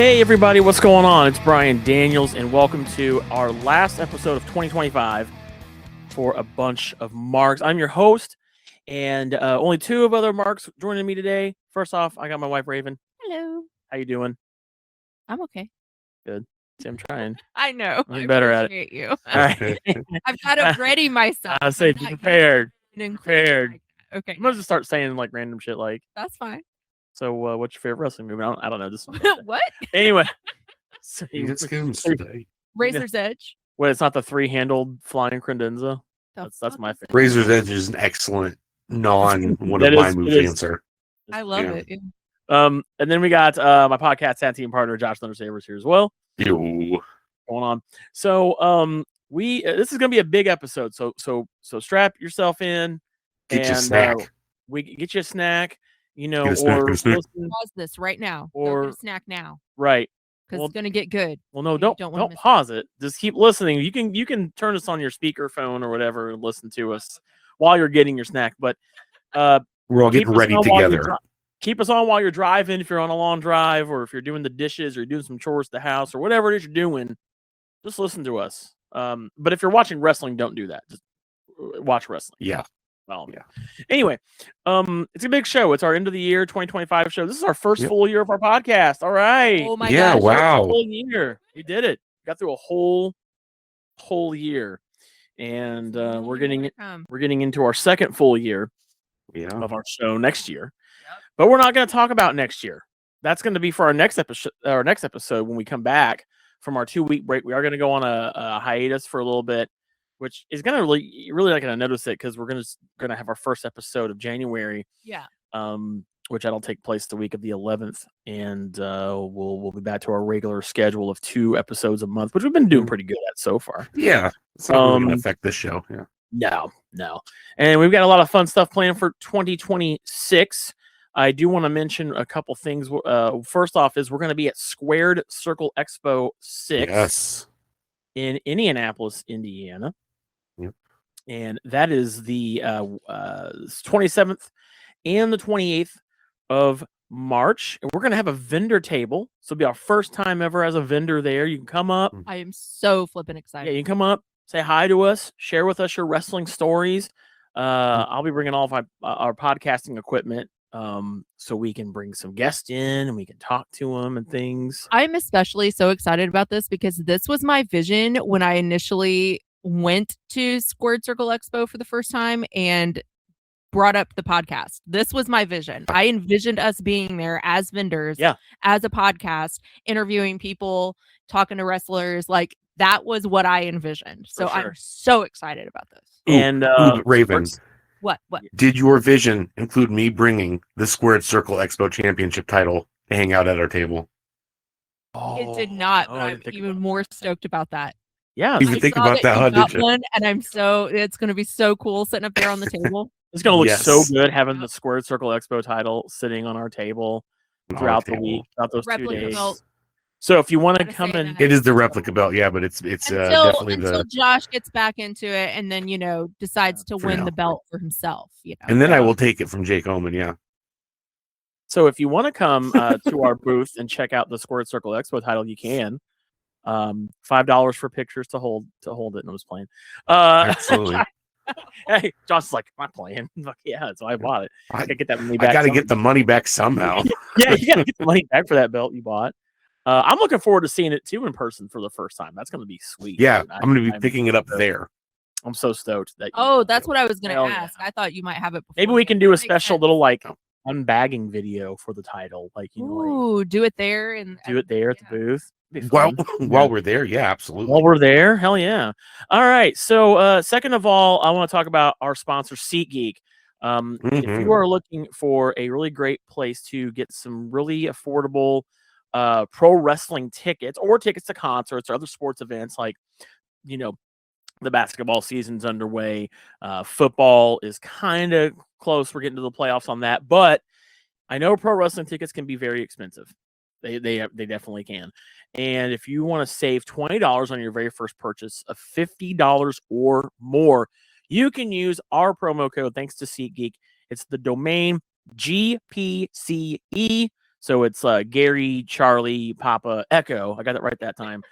Hey everybody, what's going on? It's Brian Daniels, and welcome to our last episode of 2025 for A Bunch of Marks. I'm your host, and only two of other Marks joining me today. First off, I got my wife Raven. Hello. How you doing? I'm okay. Good. See, I'm trying. I know. I'm better at it. You. All right. I've got to ready myself. I say prepared. Prepared. Okay. I'm gonna just start saying like random shit like. That's fine. So, what's your favorite wrestling movie? I don't know. Just What? Anyway. So today. Razor's Edge. What? It's not the three-handled flying credenza. That's my favorite. Razor's Edge is an excellent one of my movie answer. I love it. And then we got my podcast tag team partner Josh Thundersavers here as well. Yo. Going on. So this is gonna be a big episode. So strap yourself in. Get you a snack. We get you a snack. You know, or pause this right now. Or go get a snack now. Right. Because it's gonna get good. Well, no, don't pause it. Just keep listening. You can turn us on your speakerphone or whatever and listen to us while you're getting your snack. But we're all getting ready together. Keep us on while you're driving. If you're on a long drive, or if you're doing the dishes, or you're doing some chores at the house, or whatever it is you're doing, just listen to us. But if you're watching wrestling, don't do that. Just watch wrestling. Yeah. Well, yeah. Anyway, it's a big show. It's our end of the year 2025 show. This is our first full year of our podcast. All right. Oh my gosh. Wow. Whole year. We did it. Got through a whole year, and we're getting into our second full year of our show next year. Yep. But we're not going to talk about next year. That's going to be for our next episode. Our next episode when we come back from our 2-week break. We are going to go on a hiatus for a little bit, which is gonna really not gonna notice it because we're gonna have our first episode of January. Yeah. Which that'll take place the week of the 11th, and we'll be back to our regular schedule of 2 episodes a month, which we've been doing pretty good at so far. Yeah, it's not really gonna affect this show. Yeah. No. And we've got a lot of fun stuff planned for 2026. I do want to mention a couple things. First off, is we're going to be at Squared Circle Expo 6 in Indianapolis, Indiana. Yep. And that is the 27th and the 28th of March. And we're going to have a vendor table. So it'll be our first time ever as a vendor there. You can come up. I am so flipping excited. Yeah, you can come up, say hi to us, share with us your wrestling stories. I'll be bringing all of our podcasting equipment so we can bring some guests in and we can talk to them and things. I'm especially so excited about this because this was my vision when I initially went to Squared Circle Expo for the first time and brought up the podcast. This was my vision. I envisioned us being there as vendors, as a podcast, interviewing people, talking to wrestlers. Like that was what I envisioned. So I'm so excited about this. And Raven, what did your vision include me bringing the Squared Circle Expo Championship title to hang out at our table? It did not, but I'm even more stoked about that. Yeah, you think about that, huh? Did you? One, and it's going to be so cool sitting up there on the table. It's going to look so good having the Squared Circle Expo title sitting on our table throughout the week, throughout those 2 days. Belt. So if you want to come in, it is the replica belt, but it's definitely until Josh gets back into it and then decides to win the belt for himself. And then I will take it from Jake Oman. So if you want to come to our booth and check out the Squared Circle Expo title, you can. $5 for pictures to hold it. And I was playing. Absolutely. Hey, Josh's like, I'm playing. Yeah, so I bought it. I gotta get that money back. I gotta get the money back somehow. Yeah, you gotta get the money back for that belt you bought. I'm looking forward to seeing it too in person for the first time. That's gonna be sweet. Yeah, I'm gonna be picking it up there. I'm so stoked that. That's what I was gonna ask. I thought you might have it before. Maybe we can do a special little unbagging video for the title, do it there and do it there at the booth. While we're there, absolutely. While we're there, hell yeah! All right. So, second of all, I want to talk about our sponsor, SeatGeek. If you are looking for a really great place to get some really affordable pro wrestling tickets or tickets to concerts or other sports events, like the basketball season's underway, football is kind of close. We're getting to the playoffs on that, but I know pro wrestling tickets can be very expensive. They definitely can. And if you want to save $20 on your very first purchase of $50 or more, you can use our promo code thanks to SeatGeek. It's the domain GPCE. So it's Gary, Charlie, Papa, Echo. I got it right that time.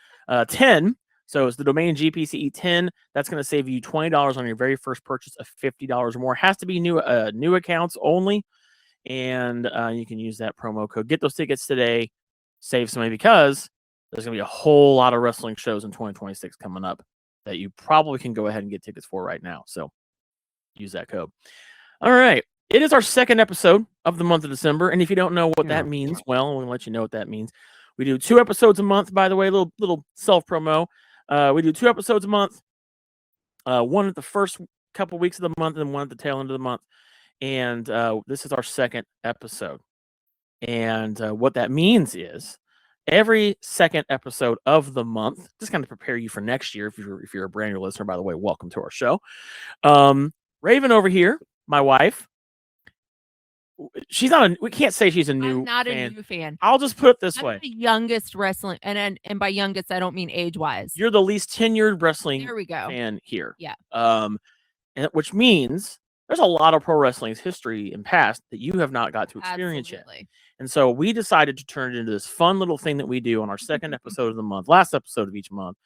10. So it's the domain GPCE 10. That's going to save you $20 on your very first purchase of $50 or more. Has to be new accounts only. And you can use that promo code. Get those tickets today. Save some money because there's going to be a whole lot of wrestling shows in 2026 coming up that you probably can go ahead and get tickets for right now. So use that code. All right. It is our second episode of the month of December. And if you don't know what that means, well, I'm going to let you know what that means. We do 2 episodes a month, by the way, little self-promo. We do 2 episodes a month. One at the first couple weeks of the month and one at the tail end of the month. And this is our second episode. And what that means is every second episode of the month, just kind of prepare you for next year. If you're a brand new listener, by the way, welcome to our show. Raven over here, my wife, she's not we can't say she's a new I'm not fan. a new fan. I'll just put it this way. The youngest wrestling, and by youngest, I don't mean age-wise. You're the least tenured wrestling there we go. fan here. Yeah. And which means there's a lot of pro wrestling's history and past that you have not got to experience yet. And so we decided to turn it into this fun little thing that we do on our second episode of the month, last episode of each month.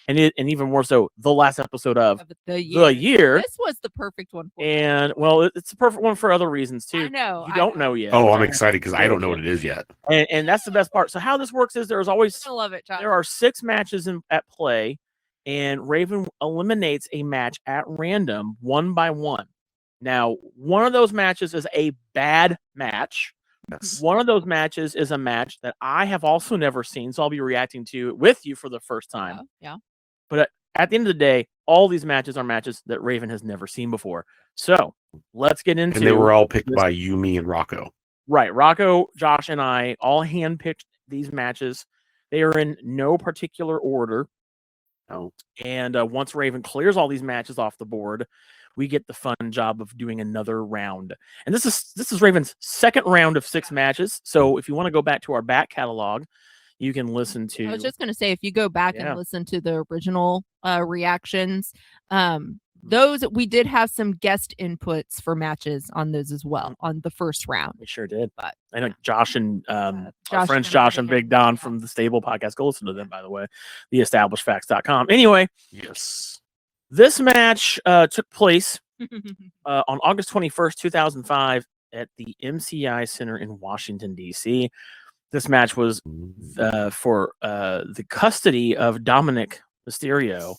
And even more so, the last episode of the year. This was the perfect one for and well, it's the perfect one for other reasons too. I know. You don't know yet. Oh, I'm excited because I don't know what it is yet. And that's the best part. So how this works is there's always I love it, John. There are 6 matches at play, and Raven eliminates a match at random, one by one. Now, one of those matches is a bad match. Yes. One of those matches is a match that I have also never seen, so I'll be reacting to it with you for the first time. Yeah. But at the end of the day, all these matches are matches that Raven has never seen before. So let's get into. And they were all picked by you, me, and Rocco. Right, Rocco, Josh, and I all handpicked these matches. They are in no particular order. Oh. And once Raven clears all these matches off the board, we get the fun job of doing another round. And this is Raven's second round of 6 matches. So if you want to go back to our back catalog, you can listen to. I was just going to say, if you go back and listen to the original reactions, those we did have some guest inputs for matches on those as well on the first round. We sure did. But I know Josh and our friends Josh and Big Don from the Stable podcast. Go listen to them, by the way. TheEstablished.facts.com. Anyway, yes, this match took place on August 21st, 2005, at the MCI Center in Washington D.C. This match was for the custody of Dominic Mysterio.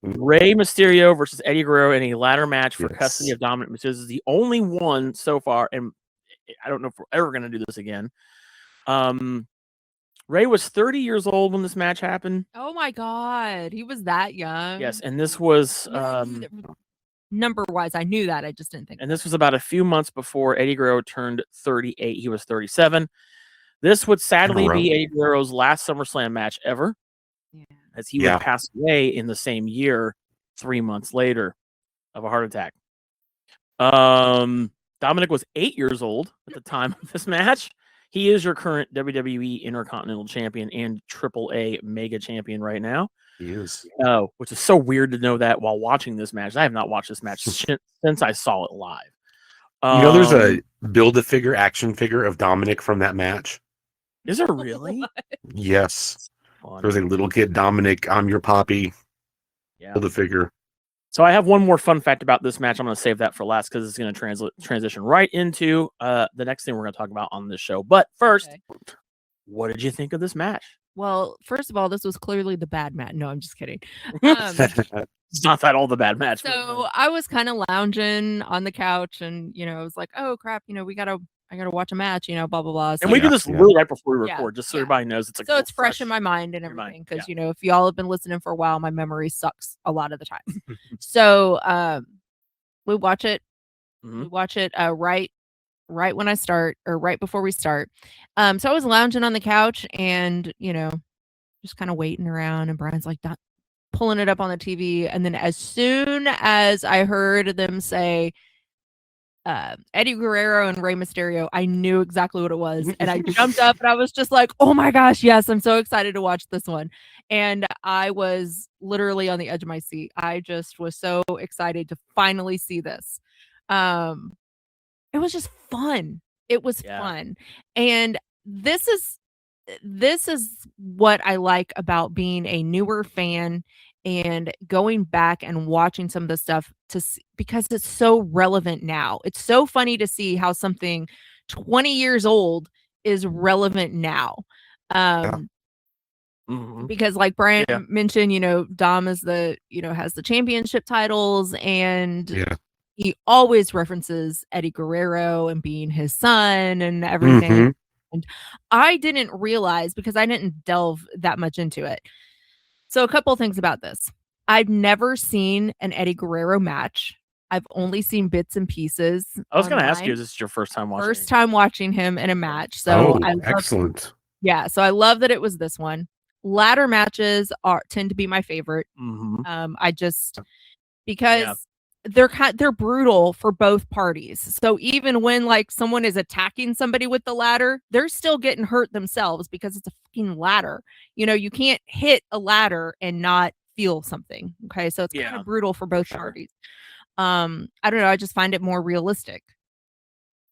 Rey Mysterio versus Eddie Guerrero in a ladder match for custody of Dominic Mysterio. This is the only one so far, and I don't know if we're ever going to do this again. Rey was 30 years old when this match happened. Oh my God, he was that young. Yes, and this was number-wise, I knew that. I just didn't think. And this was about a few months before Eddie Guerrero turned 38. He was 37. This would sadly be Eddie Guerrero's last SummerSlam match ever, as he would pass away in the same year, 3 months later, of a heart attack. Dominic was 8 years old at the time of this match. He is your current WWE Intercontinental Champion and AAA Mega Champion right now. He is. Which is so weird to know that while watching this match. I have not watched this match since I saw it live. You know, there's a Build-A-Figure action figure of Dominic from that match. Is there really? Yes. There's a little kid, Dominic, I'm your poppy. Yeah. Build-A-Figure. So I have one more fun fact about this match. I'm going to save that for last because it's going to transition right into the next thing we're going to talk about on this show. But first, what did you think of this match? Well, first of all, this was clearly the bad match. No, I'm just kidding. It's not that all the bad match. So I was kind of lounging on the couch, and I was like, "Oh crap! I gotta watch a match." Blah blah blah. So, and we do this really right before we record, just so everybody knows it's like. So it's fresh in my mind and everything, because if y'all have been listening for a while, my memory sucks a lot of the time. So we watch it. We watch it right when I start, or right before we start. So I was lounging on the couch and, just kind of waiting around, and Brian's like pulling it up on the TV. And then as soon as I heard them say Eddie Guerrero and Rey Mysterio, I knew exactly what it was. And I jumped up and I was just like, oh my gosh, yes, I'm so excited to watch this one. And I was literally on the edge of my seat. I just was so excited to finally see this. It was just fun. It was fun. And this is what I like about being a newer fan and going back and watching some of the stuff because it's so relevant now. It's so funny to see how something 20 years old is relevant now. Because like Brian mentioned, Dom is has the championship titles, and he always references Eddie Guerrero and being his son and everything. And I didn't realize, because I didn't delve that much into it. So a couple of things about this. I've never seen an Eddie Guerrero match. I've only seen bits and pieces. I was going to ask you, is this your first time watching? First time watching him in a match. So excellent. Yeah, so I love that it was this one. Ladder matches tend to be my favorite. Because they're brutal for both parties. So even when like someone is attacking somebody with the ladder, they're still getting hurt themselves because it's a fucking ladder. You can't hit a ladder and not feel something. Okay, so it's kind of brutal for both parties. I don't know. I just find it more realistic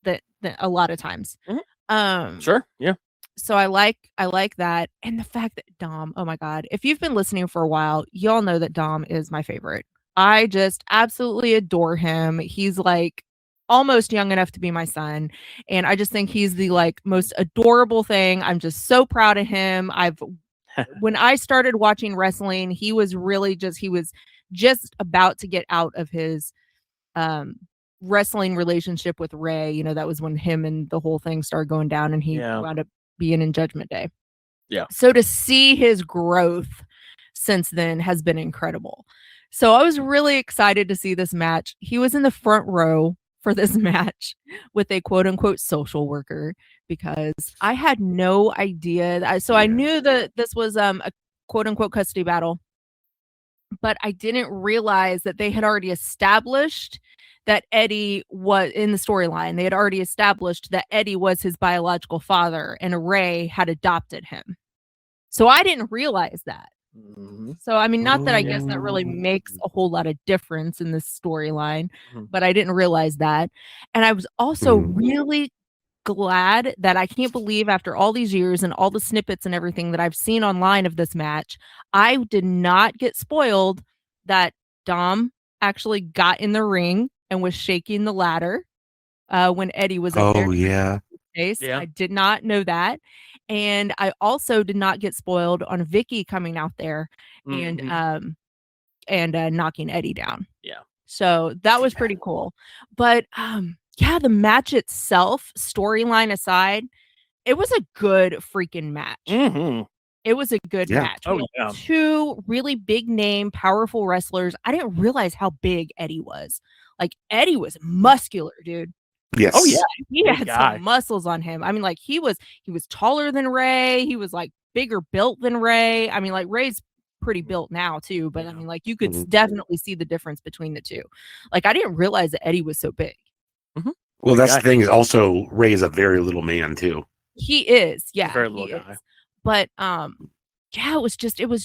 that a lot of times. Sure. Yeah. So I like that. And the fact that Dom, oh my God, if you've been listening for a while, y'all know that Dom is my favorite. I just absolutely adore him. He's like almost young enough to be my son. And I just think he's the like most adorable thing. I'm just so proud of him. When I started watching wrestling, he was just about to get out of his wrestling relationship with Ray. That was when him and the whole thing started going down, and he wound up being in Judgment Day. Yeah. So to see his growth since then has been incredible. So I was really excited to see this match. He was in the front row for this match with a quote unquote social worker, because I had no idea. I knew that this was a quote unquote custody battle, but I didn't realize that they had already established that Eddie was in the storyline. They had already established that Eddie was his biological father and Ray had adopted him. So I didn't realize that. So, I mean, not that I guess that really makes a whole lot of difference in this storyline, but I didn't realize that. And I was also really glad that I can't believe after all these years and all the snippets and everything that I've seen online of this match, I did not get spoiled that Dom actually got in the ring and was shaking the ladder when Eddie was up there. I did not know that. And I also did not get spoiled on Vicky coming out there and knocking Eddie down. Yeah. So that was pretty cool. But the match itself, storyline aside, it was a good freaking match. It was a good match. Two really big name, powerful wrestlers. I didn't realize how big Eddie was. Like, Eddie was muscular, dude. Yes. Oh yeah, he had some muscles on him. I mean, like he was taller than Ray. He was like bigger built than Ray. I mean, like Ray's pretty built now too, but I mean, like you could definitely see the difference between the two. Like, I didn't realize that Eddie was so big. Well, that's the thing. Is also Ray is a very little man too. He is, yeah, very little guy. But it was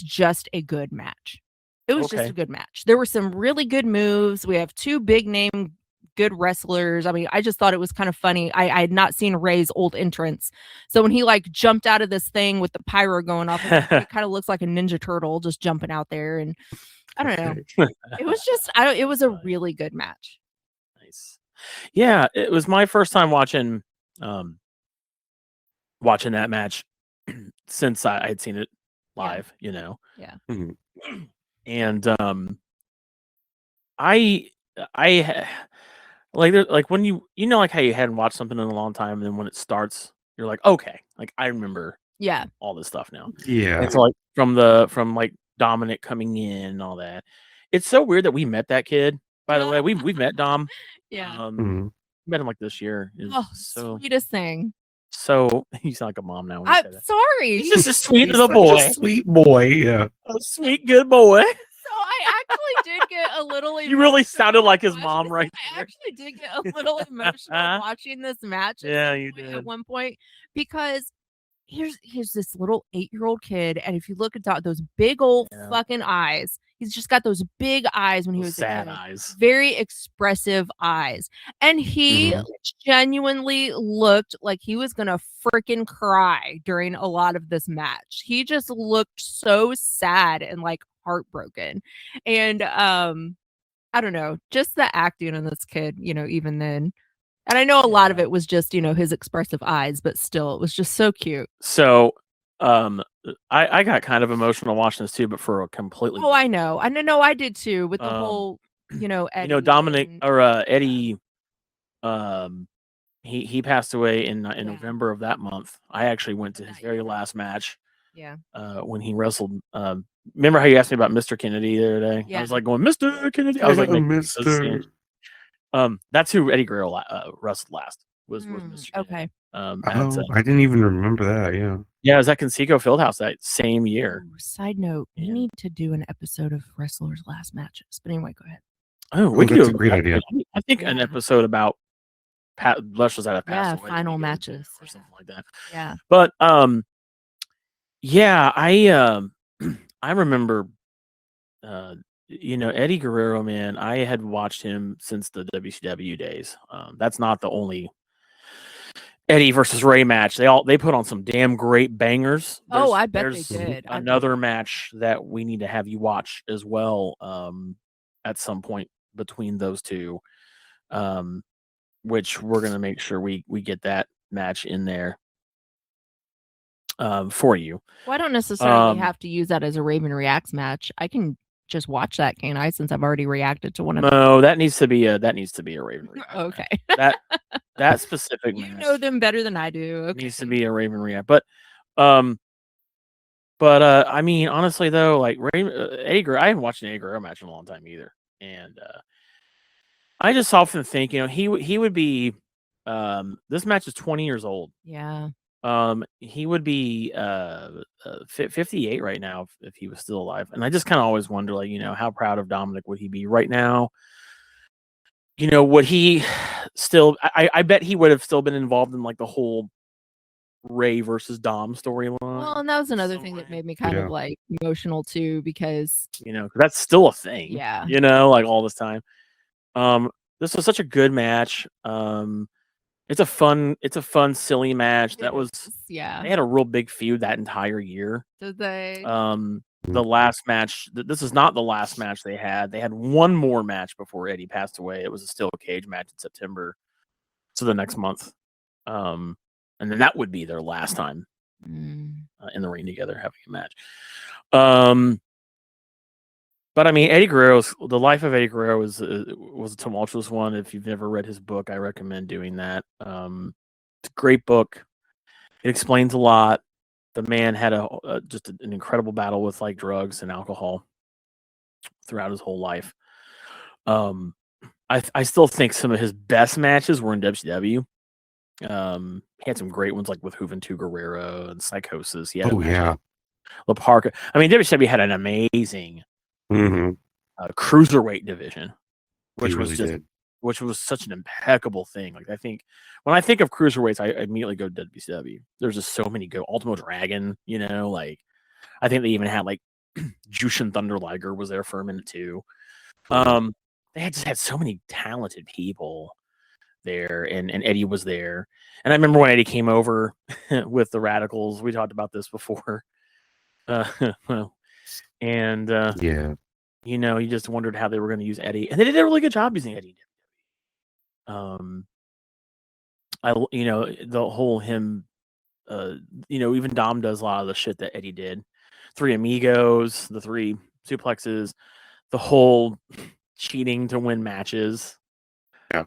just a good match. It was just a good match. There were some really good moves. We have two big name good wrestlers. I mean, I just thought it was kind of funny. I had not seen Ray's old entrance. So when he like jumped out of this thing with the pyro going off, it kind of looks like a Ninja Turtle just jumping out there. And I don't know. It was just, it was a really good match. Nice. Yeah. It was my first time watching that match since I had seen it live, Yeah. And I like when you like how you hadn't watched something in a long time, and then when it starts, you're like, okay, like I remember all this stuff now. Yeah. And so like from like Dominic coming in and all that. It's so weird that we met that kid. By the way, we've met Dom. Yeah. Met him like this year. So sweetest thing. So you sound like a mom now. I'm sorry. He's just a sweet little boy. Sweet boy, yeah. A sweet good boy. So I actually did get a little emotional. You really sounded like his mom right there. I actually did get a little emotional watching this match. Yeah, you did. At one point, because here's this little 8-year-old kid, and if you look at those big old fucking eyes, he's just got those big eyes when he was sad a kid. eyes, very expressive eyes, and he genuinely looked like he was gonna freaking cry during a lot of this match. He just looked so sad and like heartbroken, and I don't know, just the acting on this kid, even then. And I know a lot of it was just, his expressive eyes, but still, it was just so cute. So, I got kind of emotional watching this too, but for a completely. Oh, I know. I know. I did too. With the whole, Eddie Dominic or Eddie. He passed away in November of that month. I actually went to his very last match. Yeah. When he wrestled. Remember how you asked me about Mr. Kennedy the other day? Yeah. I was like going, Mr. Kennedy. I was like, Mr. That's who Eddie Guerrero wrestled last. Was Mr. Okay. I didn't even remember that. Yeah. Yeah, it was at Conseco Fieldhouse that same year. Ooh, side note: we need to do an episode of wrestlers' last matches. But anyway, go ahead. Oh, we could that's do a great idea. I think an episode about wrestlers that have passed away. Final matches or something like that. Yeah. But yeah, I remember Eddie Guerrero, man. I had watched him since the WCW days. That's not the only Eddie versus Ray match. They put on some damn great bangers. I bet they did. Another match that we need to have you watch as well. At some point between those two, which we're gonna make sure we get that match in there for you. Well, I don't necessarily have to use that as a Raven Reacts match. I can just watch that, can't I? Since I've already reacted to one of them. No, that needs to be a Raven React. Okay. That specific you match know them better than I do. Okay. Needs to be a Raven React. But I mean, honestly though, like Eddie Guerrero, I haven't watched an Eddie Guerrero match in a long time either. And I just often think, he would be this match is 20 years old. Yeah. He would be 58 right now if he was still alive. And I just kind of always wonder, like, how proud of Dominic would he be right now? Would he still I bet he would have still been involved in like the whole Ray versus Dom storyline. Well, and that was another thing that made me kind of like emotional too, because that's still a thing. Yeah. Like all this time. This was such a good match. It's a fun, silly match. They had a real big feud that entire year. Did they? The last match, this is not the last match they had. They had one more match before Eddie passed away. It was a steel cage match in September. So the next month. And then that would be their last time in the ring together having a match. But I mean, the life of Eddie Guerrero was a tumultuous one. If you've never read his book, I recommend doing that. It's a great book. It explains a lot. The man had just an incredible battle with like drugs and alcohol throughout his whole life. I still think some of his best matches were in WCW. He had some great ones like with Juventud Guerrero and Psychosis. He had La Parka. I mean, WCW had an amazing cruiserweight division, which was such an impeccable thing. Like, I think when I think of cruiserweights, I immediately go to WCW. There's just so many good. Ultimo Dragon, like I think they even had like Jushin Thunder Liger was there for a minute too. They just had so many talented people there, and Eddie was there. And I remember when Eddie came over with the Radicals. We talked about this before. You just wondered how they were going to use Eddie, and they did a really good job using Eddie. The whole him, even Dom does a lot of the shit that Eddie did. 3 Amigos, the 3 suplexes, the whole cheating to win matches.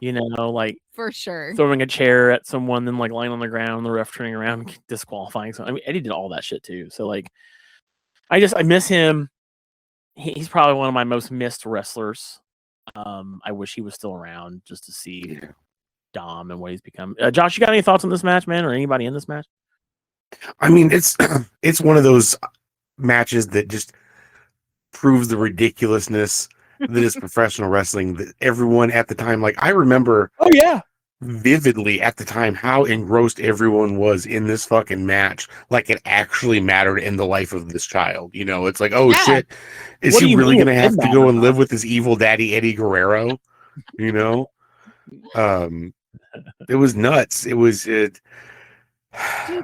Like for sure throwing a chair at someone, then like lying on the ground, the ref turning around, disqualifying. So I mean, Eddie did all that shit too. So like, I miss him. He's probably one of my most missed wrestlers. I wish he was still around just to see Dom and what he's become. Josh, you got any thoughts on this match, man, or anybody in this match? I mean, it's one of those matches that just proves the ridiculousness that is professional wrestling. That everyone at the time, like I remember. Oh yeah. vividly at the time how engrossed everyone was in this fucking match, like it actually mattered in the life of this child. You know, it's like, oh shit, is What do he you really mean gonna it have did to go matter, and huh? live with his evil daddy Eddie Guerrero? You know, it was nuts. It was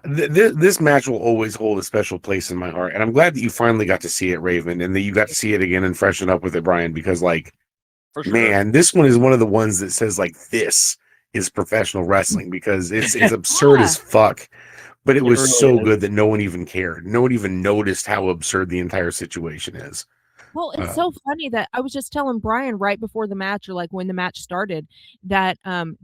this match will always hold a special place in my heart, and I'm glad that you finally got to see it, Raven, and that you got to see it again and freshen up with it, Brian, because like, For sure. man, this one is one of the ones that says like this is professional wrestling because it's absurd as fuck, but it was really so is. good that no one even cared. No one even noticed how absurd the entire situation is. Well, it's so funny that I was just telling Brian right before the match, or like when the match started, that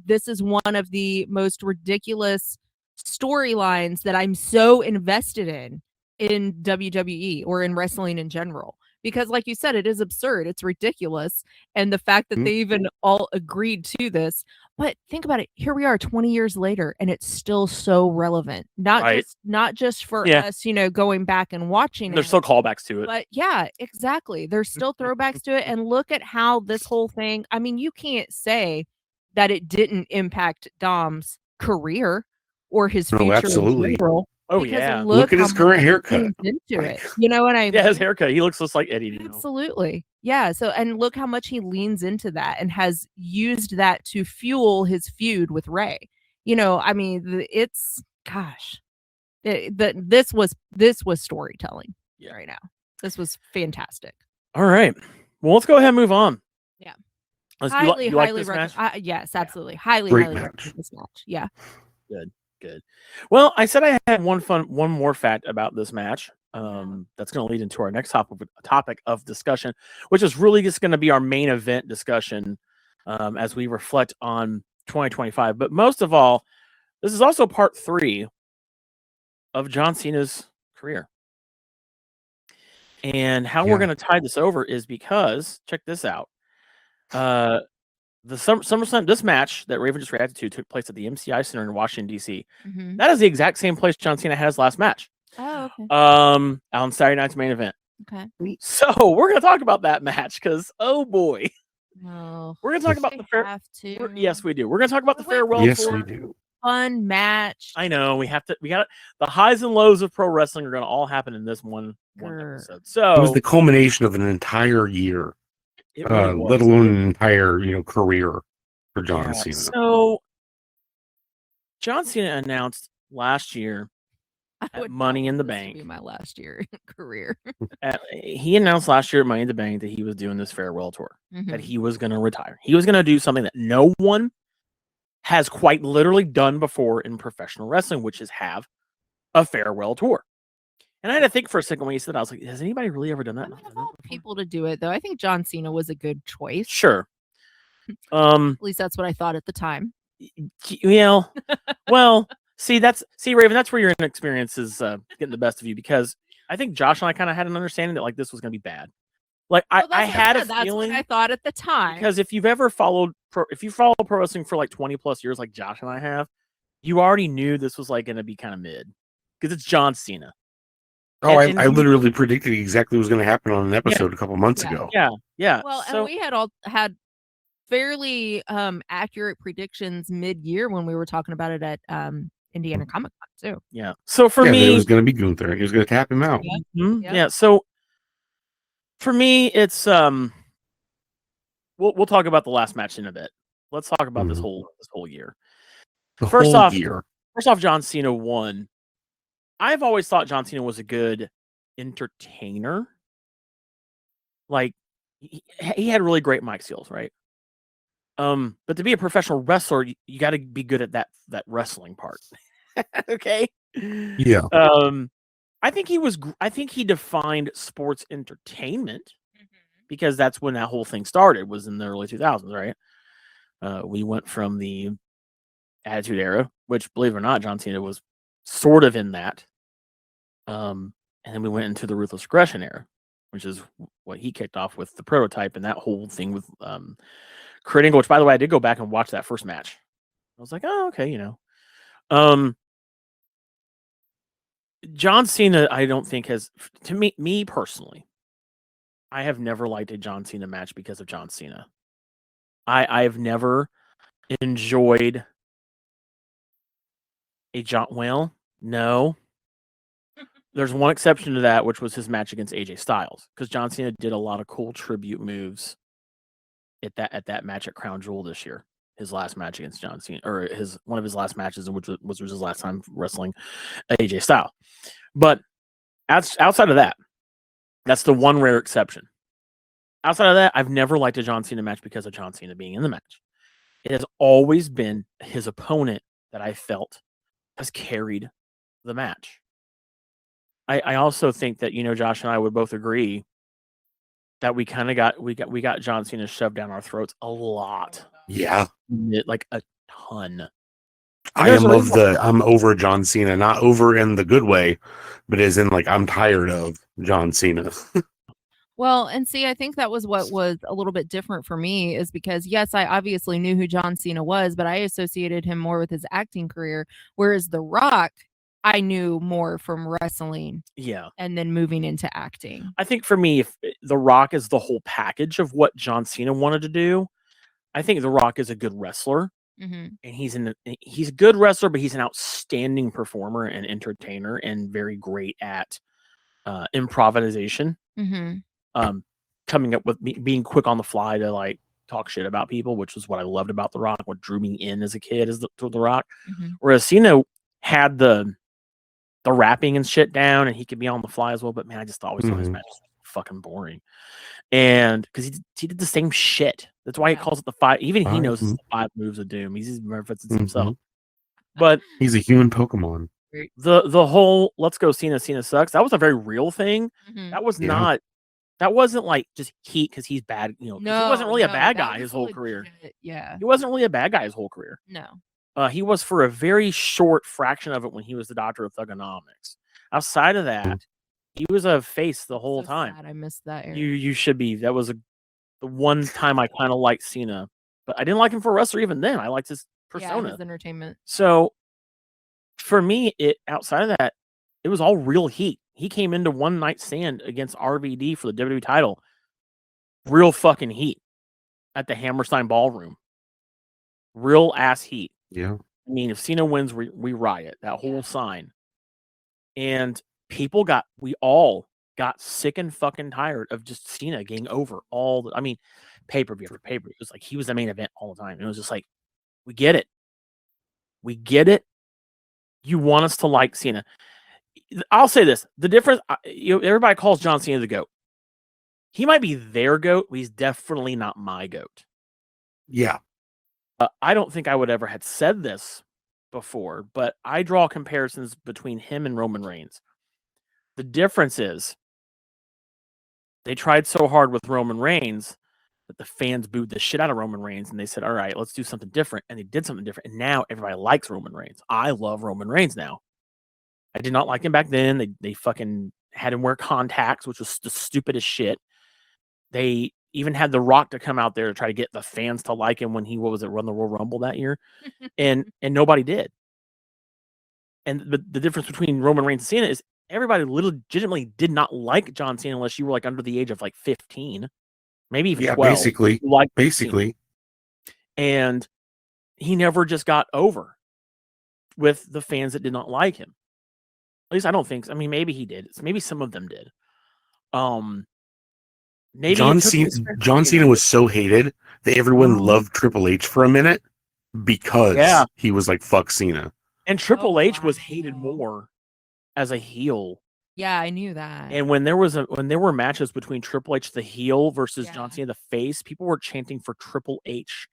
this is one of the most ridiculous storylines that I'm so invested in WWE or in wrestling in general. Because, like you said, it is absurd. It's ridiculous. And the fact that they even all agreed to this. But think about it. Here we are 20 years later, and it's still so relevant. Not just for us, going back and watching There's it. still callbacks to it. But yeah, exactly. There's still throwbacks to it. And look at how this whole thing, I mean, you can't say that it didn't impact Dom's career or his future absolutely. in general. Oh, because yeah. Look at his current haircut. Into it. You know what I mean? Yeah, his haircut. He looks just like Eddie. Absolutely. Yeah. So, and look how much he leans into that and has used that to fuel his feud with Ray. You know, I mean, it's, gosh, this was storytelling right now. This was fantastic. All right. Well, let's go ahead and move on. Yeah. You like this match? Yes, absolutely. Highly recommend this match. Yeah. Good. Well, I said I had one more fact about this match. That's going to lead into our next topic of discussion, which is really just going to be our main event discussion as we reflect on 2025. But most of all, this is also part 3 of John Cena's career. And how we're going to tie this over is because, check this out. The SummerSlam, this match that Raven just reacted to took place at the MCI Center in Washington, D.C. Mm-hmm. That is the exact same place John Cena had his last match. Oh, okay. On Saturday night's main event. Okay. So we're going to talk about that match because, oh boy. No. We're going to talk about the farewell. Yes, we do. We're going to talk about the farewell tour. Yes, we do. Fun match. I know. We got the highs and lows of pro wrestling are going to all happen in this one episode. So it was the culmination of an entire year. Really let alone an entire career for John Cena. So John Cena announced last year at Money in the Bank. Be my last year career. He announced last year at Money in the Bank that he was doing this farewell tour. That he was going to retire. He was going to do something that no one has quite literally done before in professional wrestling, which is have a farewell tour. And I had to think for a second when he said that. I was like, has anybody really ever done that? I want people to do it, though. I think John Cena was a good choice. Sure. At least that's what I thought at the time. Well, see, Raven, that's where your inexperience is getting the best of you, because I think Josh and I kind of had an understanding that like this was going to be bad. Like I had a feeling. That's what I thought at the time. Because if you've ever followed pro wrestling for like 20 plus years, like Josh and I have, you already knew this was like going to be kind of mid because it's John Cena. Oh, I literally predicted exactly what was going to happen on an episode a couple months ago. Yeah. Well, and we had all had fairly accurate predictions mid-year when we were talking about it at Indiana Comic Con too. Yeah. So for me, it was going to be Gunther. He was going to tap him out. Yeah. So for me, it's we'll talk about the last match in a bit. Let's talk about this whole year. First off, John Cena won. I've always thought John Cena was a good entertainer. Like he had really great mic skills, right? But to be a professional wrestler, you got to be good at that wrestling part. Okay. Yeah. I think he defined sports entertainment because that's when that whole thing started, was in the early 2000s, right? We went from the Attitude Era, which, believe it or not, John Cena was sort of in that. And then we went into the Ruthless Aggression Era, which is what he kicked off with the Prototype and that whole thing with Kurt Angle, which, by the way, I did go back and watch that first match. I was like, oh, okay, John Cena, I don't think has, to me personally, I have never liked a John Cena match because of John Cena. I've never enjoyed No. There's one exception to that, which was his match against AJ Styles, because John Cena did a lot of cool tribute moves at that match at Crown Jewel this year. His last match against John Cena, or one of his last matches, which was his last time wrestling AJ Styles. But outside of that, that's the one rare exception. Outside of that, I've never liked a John Cena match because of John Cena being in the match. It has always been his opponent that I felt has carried the match. I also think that, Josh and I would both agree that we kind of got John Cena shoved down our throats a lot. Yeah. Like a ton. I'm over John Cena, not over in the good way, but as in like I'm tired of John Cena. Well, and see, I think that was what was a little bit different for me, is because, yes, I obviously knew who John Cena was, but I associated him more with his acting career, whereas The Rock, I knew more from wrestling. Yeah. And then moving into acting. I think for me, if The Rock is the whole package of what John Cena wanted to do, I think The Rock is a good wrestler. Mm-hmm. And he's a good wrestler, but he's an outstanding performer and entertainer and very great at improvisation. Mm-hmm. Coming up with being quick on the fly to like talk shit about people, which was what I loved about The Rock, what drew me in as a kid is the Rock. Mm-hmm. Whereas Cena had the rapping and shit down, and he could be on the fly as well. But man, I just always thought his match was fucking boring. And because he did the same shit. That's why he calls it the five. Even he knows it's the 5 moves of doom. He's just references himself. But he's a human Pokemon. The whole let's go Cena sucks. That was a very real thing. Mm-hmm. That was not. That wasn't like just heat because he's bad. No, he wasn't really a bad guy his whole career. Yeah, he wasn't really a bad guy his whole career. No. He was for a very short fraction of it when he was the Doctor of Thugonomics. Outside of that, he was a face the whole time. Sad. I missed that area. You should be. That was the one time I kind of liked Cena, but I didn't like him for a wrestler even then. I liked his persona, his entertainment. So for me, outside of that, it was all real heat. He came into one night stand against RVD for the WWE title. Real fucking heat at the Hammerstein Ballroom. Real ass heat. Yeah. I mean, if Cena wins, we riot. That whole sign. And we all got sick and fucking tired of just Cena getting over pay-per-view after pay-per-view. It was like he was the main event all the time. And it was just like, we get it. We get it. You want us to like Cena. I'll say this. The difference, everybody calls John Cena the GOAT. He might be their GOAT, but he's definitely not my GOAT. Yeah. I don't think I would ever have said this before, but I draw comparisons between him and Roman Reigns. The difference is they tried so hard with Roman Reigns that the fans booed the shit out of Roman Reigns, and they said, all right, let's do something different. And they did something different, and now everybody likes Roman Reigns. I love Roman Reigns now. I did not like him back then. They fucking had him wear contacts, which was the stupidest shit. They even had The Rock to come out there to try to get the fans to like him when he run the Royal Rumble that year, and nobody did. And the difference between Roman Reigns and Cena is everybody legitimately did not like John Cena unless you were like under the age of like 15, maybe even 12. Basically. And he never just got over with the fans that did not like him. At least I don't think so. I mean, maybe he did. Maybe some of them did. Maybe John Cena was so hated that everyone loved Triple H for a minute because he was like, fuck Cena. And Triple H was hated more as a heel. Yeah, I knew that. And when there were matches between Triple H the heel versus John Cena the face, people were chanting for Triple H,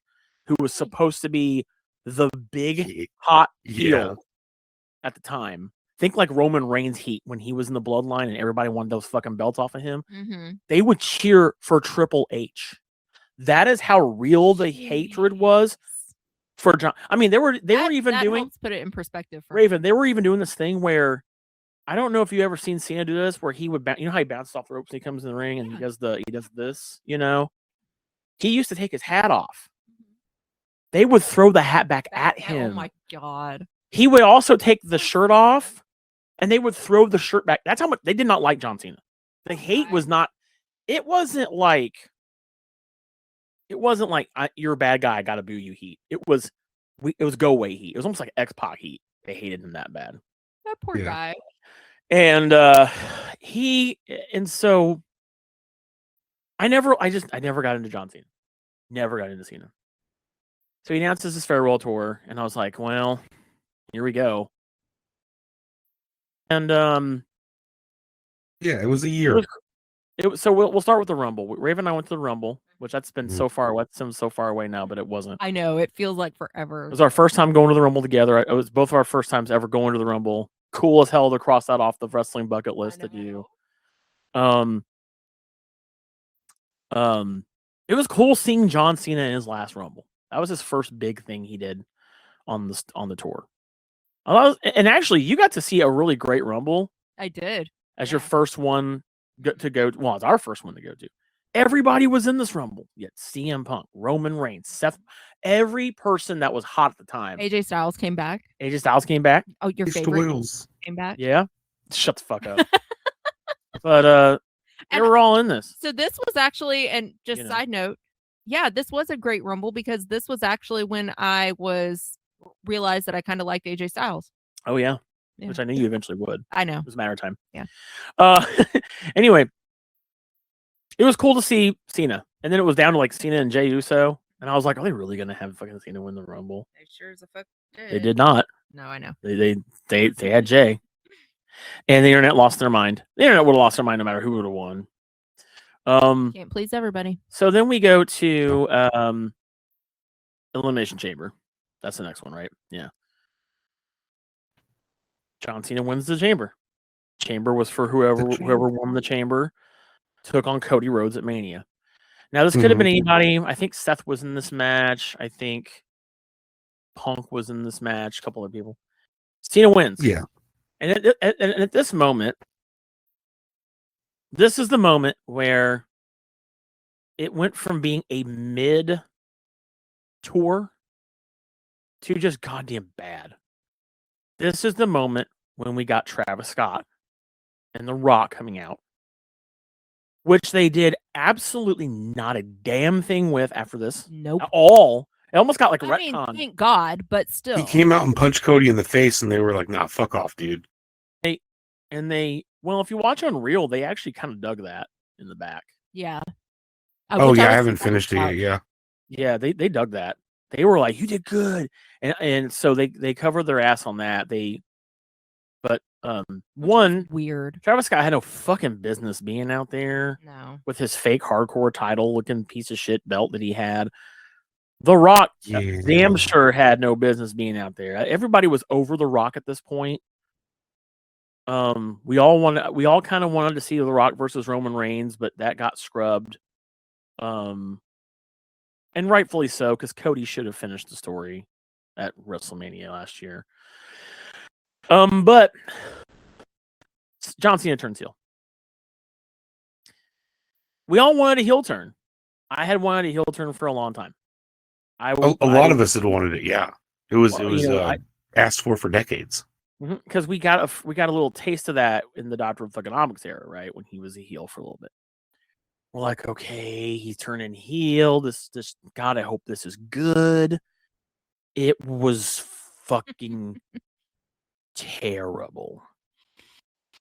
who was supposed to be the big hot heel at the time. Think like Roman Reigns heat when he was in the bloodline and everybody wanted those fucking belts off of him. Mm-hmm. They would cheer for Triple H. That is how real the hatred was for John. I mean, they were even doing. Helps put it in perspective. For Raven, they were even doing this thing where I don't know if you ever seen Cena do this, where he would how he bounces off the ropes and he comes in the ring and he does this. He used to take his hat off. They would throw the hat back at him. Oh my god. He would also take the shirt off. And they would throw the shirt back. That's how much they did not like John Cena. The hate was not. It wasn't like you're a bad guy. I gotta boo you heat. It was go away heat. It was almost like X-Pac heat. They hated him that bad. That poor guy. And so I never got into John Cena. Never got into Cena. So he announces his farewell tour, and I was like, well, here we go. And it was a year. So we'll start with the Rumble. Raven and I went to the Rumble, which that's been so far away. It seems so far away now, but it wasn't. I know, it feels like forever. It was our first time going to the Rumble together. It was both of our first times ever going to the Rumble. Cool as hell to cross that off the wrestling bucket list to do. It was cool seeing John Cena in his last Rumble. That was his first big thing he did on the tour. And actually, you got to see a really great Rumble. I did. As your first one to go. Well, it's our first one to go to. Everybody was in this Rumble. Yet CM Punk, Roman Reigns, Seth, every person that was hot at the time. AJ Styles came back. Oh, your favorite came back. Yeah. Shut the fuck up. But they were all in this. So this was actually, and just side note, this was a great Rumble because this was actually when I realized that I kind of liked AJ Styles. Oh yeah. Which I knew you eventually would. I know. It was a matter of time. Yeah. Anyway, it was cool to see Cena. And then it was down to like Cena and Jey Uso. And I was like, are they really going to have fucking Cena win the Rumble? They sure as a fuck did. They did not. No, I know. They had Jey. And the internet lost their mind. The internet would have lost their mind no matter who would have won. Can't please everybody. So then we go to Elimination Chamber. That's the next one, right? Yeah. John Cena wins the Chamber. Chamber was for whoever won the Chamber took on Cody Rhodes at Mania. Now this could have been anybody. I think Seth was in this match. I think Punk was in this match. A couple of people. Cena wins. Yeah. And at this moment, this is the moment where it went from being a mid tour to just goddamn bad. This is the moment when we got Travis Scott and The Rock coming out, which they did absolutely not a damn thing with after this. Nope. At all. It almost got like a retcon. Thank God, but still. He came out and punched Cody in the face, and they were like, nah, fuck off, dude. Well, if you watch Unreal, they actually kind of dug that in the back. Yeah. I haven't finished it yet, yeah. Yeah, they dug that. They were like, you did good. And so they covered their ass on that. Weird. Travis Scott had no fucking business being out there. No. With his fake hardcore title looking piece of shit belt that he had. The Rock damn sure had no business being out there. Everybody was over The Rock at this point. We all kind of wanted to see The Rock versus Roman Reigns, but that got scrubbed. And rightfully so, because Cody should have finished the story at WrestleMania last year. But John Cena turns heel. We all wanted a heel turn. I had wanted a heel turn for a long time. A lot of us had wanted it. Yeah, it was asked for decades. Because we got a little taste of that in the Doctor of Thugonomics era, right? When he was a heel for a little bit. We're like, okay, he's turning heel. This God, I hope this is good. It was fucking terrible.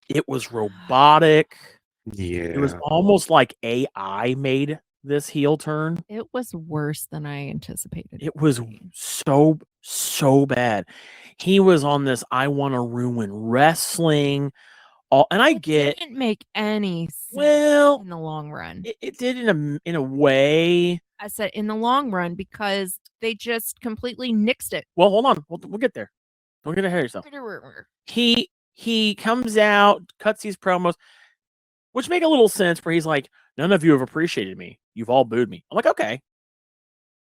It was robotic. Yeah. It was almost like AI made this heel turn. It was worse than I anticipated. It was so bad. He was on this I want to ruin wrestling. And I get didn't make any sense in the long run. It did in a way. I said in the long run because they just completely nixed it. Well, hold on. We'll get there. Don't get ahead of yourself. He comes out, cuts these promos, which make a little sense where he's like, none of you have appreciated me. You've all booed me. I'm like, okay.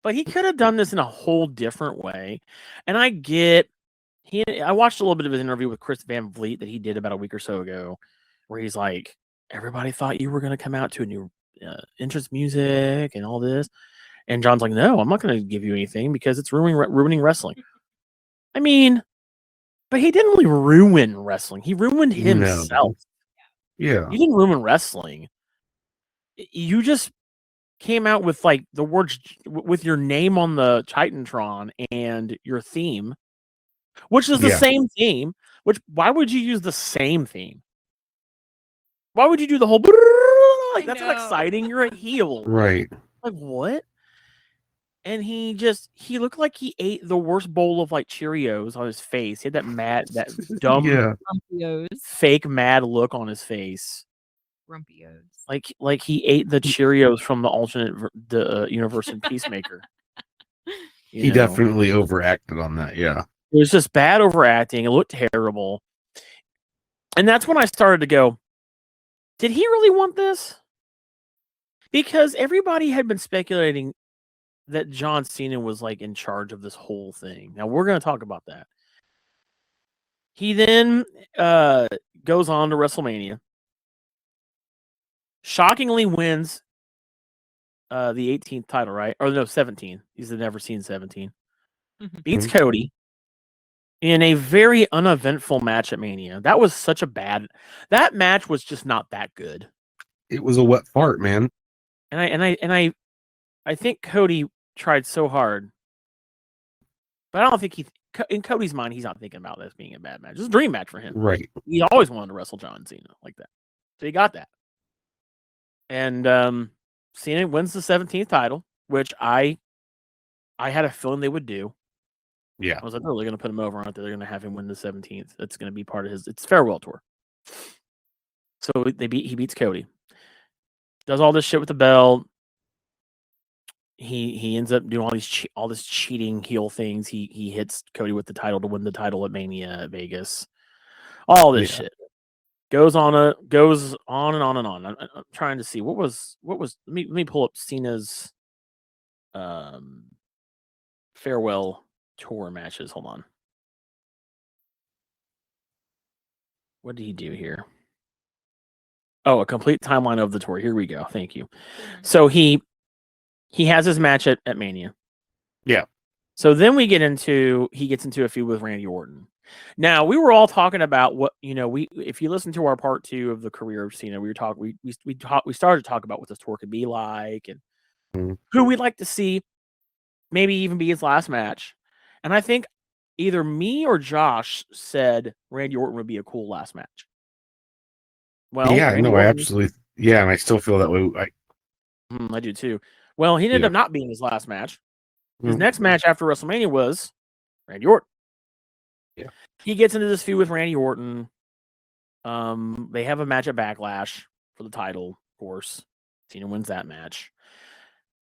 But he could have done this in a whole different way. And I get I watched a little bit of his interview with Chris Van Vliet that he did about a week or so ago, where he's like, everybody thought you were going to come out to a new entrance music and all this. And John's like, no, I'm not going to give you anything because it's ruining wrestling. I mean, but he didn't really ruin wrestling. He ruined himself. No. Yeah. You didn't ruin wrestling. You just came out with like the words with your name on the Titantron and your theme. which is the same theme. Why would you use the same theme? Why would you do the whole like that's not exciting? You're a heel, right? Like what? And he looked like he ate the worst bowl of like Cheerios on his face. He had that dumb fake mad look on his face. Rumpios. Like he ate the Cheerios from the alternate universe in Peacemaker. He definitely overacted on that. Yeah, it was just bad overacting. It looked terrible, and that's when I started to go, did he really want this? Because everybody had been speculating that John Cena was like in charge of this whole thing. Now we're going to talk about that. He then goes on to WrestleMania. Shockingly wins the 18th title, right? Or no, 17. He's never seen 17. Beats Cody in a very uneventful match at Mania. That was such a that match was just not that good. It was a wet fart, man. And I think Cody tried so hard, but I don't think in Cody's mind, he's not thinking about this being a bad match. It's a dream match for him. Right. He always wanted to wrestle John Cena like that. So he got that. And Cena wins the 17th title, which I had a feeling they would do. Yeah. I was like, oh, they're going to put him over, aren't they? They're going to have him win the 17th. That's going to be part of it's farewell tour. So he beats Cody. Does all this shit with the belt. He ends up doing all this cheating heel things. He hits Cody with the title to win the title at Mania at Vegas. All this shit goes on and on and on. I'm trying to see what was. Let me pull up Cena's farewell tour matches. Hold on. What did he do here? Oh, a complete timeline of the tour. Here we go. Thank you. So he has his match at Mania. Yeah. So then he gets into a feud with Randy Orton. Now we were all talking about what if you listen to our part 2 of the career of Cena, we started to talk about what this tour could be like and who we'd like to see, maybe even be his last match. And I think either me or Josh said Randy Orton would be a cool last match. Well, yeah, Randy Orton, I absolutely, and I still feel that way. I do too. Well, he ended up not being his last match. His next match after WrestleMania was Randy Orton. Yeah. He gets into this feud with Randy Orton. They have a match at Backlash for the title, of course. Cena wins that match.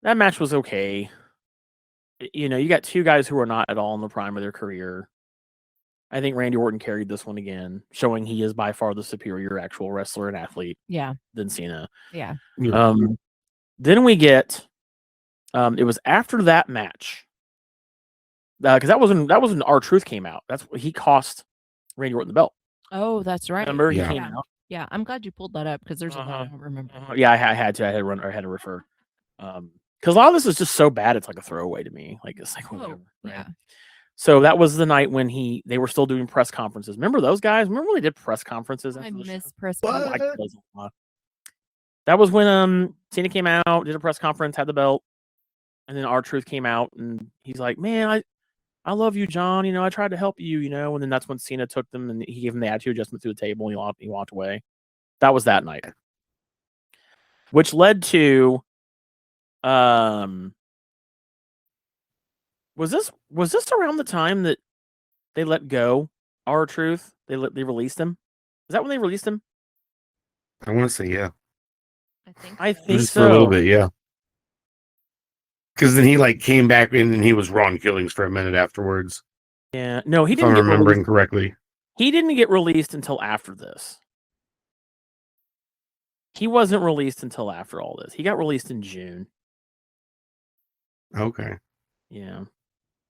That match was okay. You got two guys who are not at all in the prime of their career. I think Randy Orton carried this one again, showing he is by far the superior actual wrestler and athlete than Cena. Yeah. Then we get it was after that match. Because that was when R-Truth came out. That's what he cost Randy Orton the belt. Oh, that's right. Remember he came out. Yeah, I'm glad you pulled that up because there's a lot I don't remember. Yeah, I had to. I had to refer. Because a lot of this is just so bad, it's like a throwaway to me. Like it's like whatever. Right? Yeah. So that was the night when they were still doing press conferences. Remember those guys? Remember when they did press conferences? I miss press conferences. That was when Cena came out, did a press conference, had the belt, and then R-Truth came out and he's like, "Man, I love you, John. I tried to help you, And then that's when Cena took them and he gave him the attitude adjustment through the table and he walked away. That was that night. Which led to was this around the time that they let go R-Truth? They released him? Is that when they released him? I want to say yeah. I think just so. For a little bit, yeah. Because then he came back in and he was Ron Killings for a minute afterwards. Yeah, no, he if didn't. I'm remembering correctly, he didn't get released until after this. He wasn't released until after all this. He got released in June. Okay. Yeah.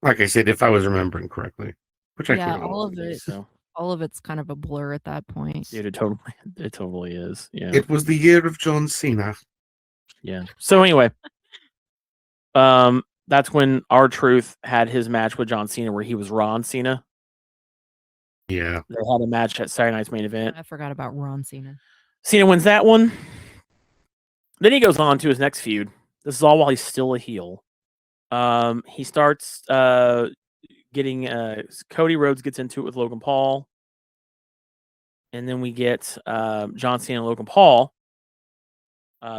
Like I said, if I was remembering correctly, which I can't. All of it. So. All of it's kind of a blur at that point. Dude, it totally is. Yeah. It was the year of John Cena. Yeah. So anyway, that's when R-Truth had his match with John Cena, where he was Ron Cena. Yeah. They had a match at Saturday Night's Main Event. I forgot about Ron Cena. Cena wins that one. Then he goes on to his next feud. This is all while he's still a heel. He starts getting Cody Rhodes gets into it with Logan Paul. And then we get John Cena and Logan Paul.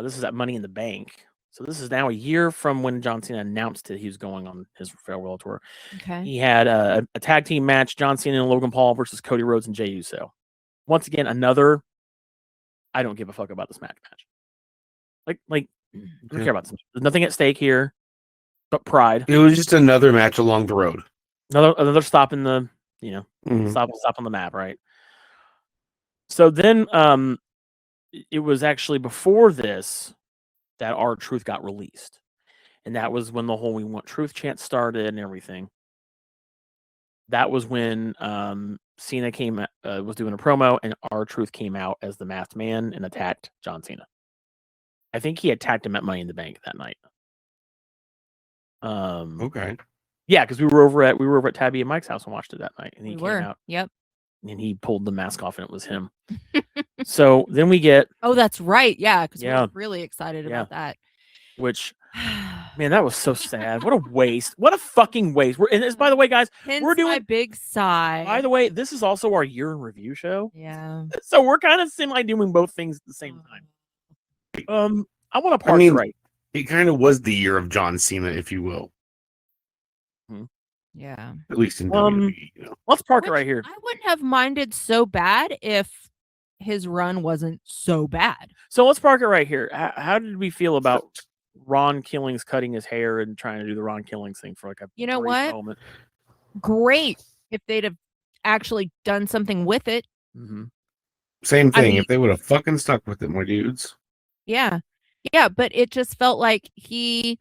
This is at Money in the Bank. So this is now a year from when John Cena announced that he was going on his farewell tour. Okay. He had a tag team match, John Cena and Logan Paul versus Cody Rhodes and Jey Uso. Once again, another, I don't give a fuck about this match. Like, I don't care about this. There's nothing at stake here but pride. It was just another match along the road. Another stop in the, stop on the map, right? So then it was actually before this that R-Truth got released. And that was when the whole We Want Truth chant started and everything. That was when Cena was doing a promo, and R-Truth came out as the masked man and attacked John Cena. I think he attacked him at Money in the Bank that night. Okay. Yeah, because we were over at Tabby and Mike's house and watched it that night, and he came out. Yep. And he pulled the mask off, and it was him. So then we get. Oh, that's right. Yeah, because we're really excited about that. Which, man, that was so sad. What a waste. What a fucking waste. And this, by the way, guys, we're doing my big sigh. By the way, this is also our year in review show. Yeah. So we're kind of semi doing both things at the same time. I want to park right. It kind of was the year of John Cena, if you will. Yeah. At least in WWE, Let's park it right here. I wouldn't have minded so bad if his run wasn't so bad. So let's park it right here. How did we feel about Ron Killings cutting his hair and trying to do the Ron Killings thing for like a brief moment? Great if they'd have actually done something with it. Mm-hmm. Same thing. If they would have fucking stuck with it, my dudes. Yeah. Yeah, but it just felt like he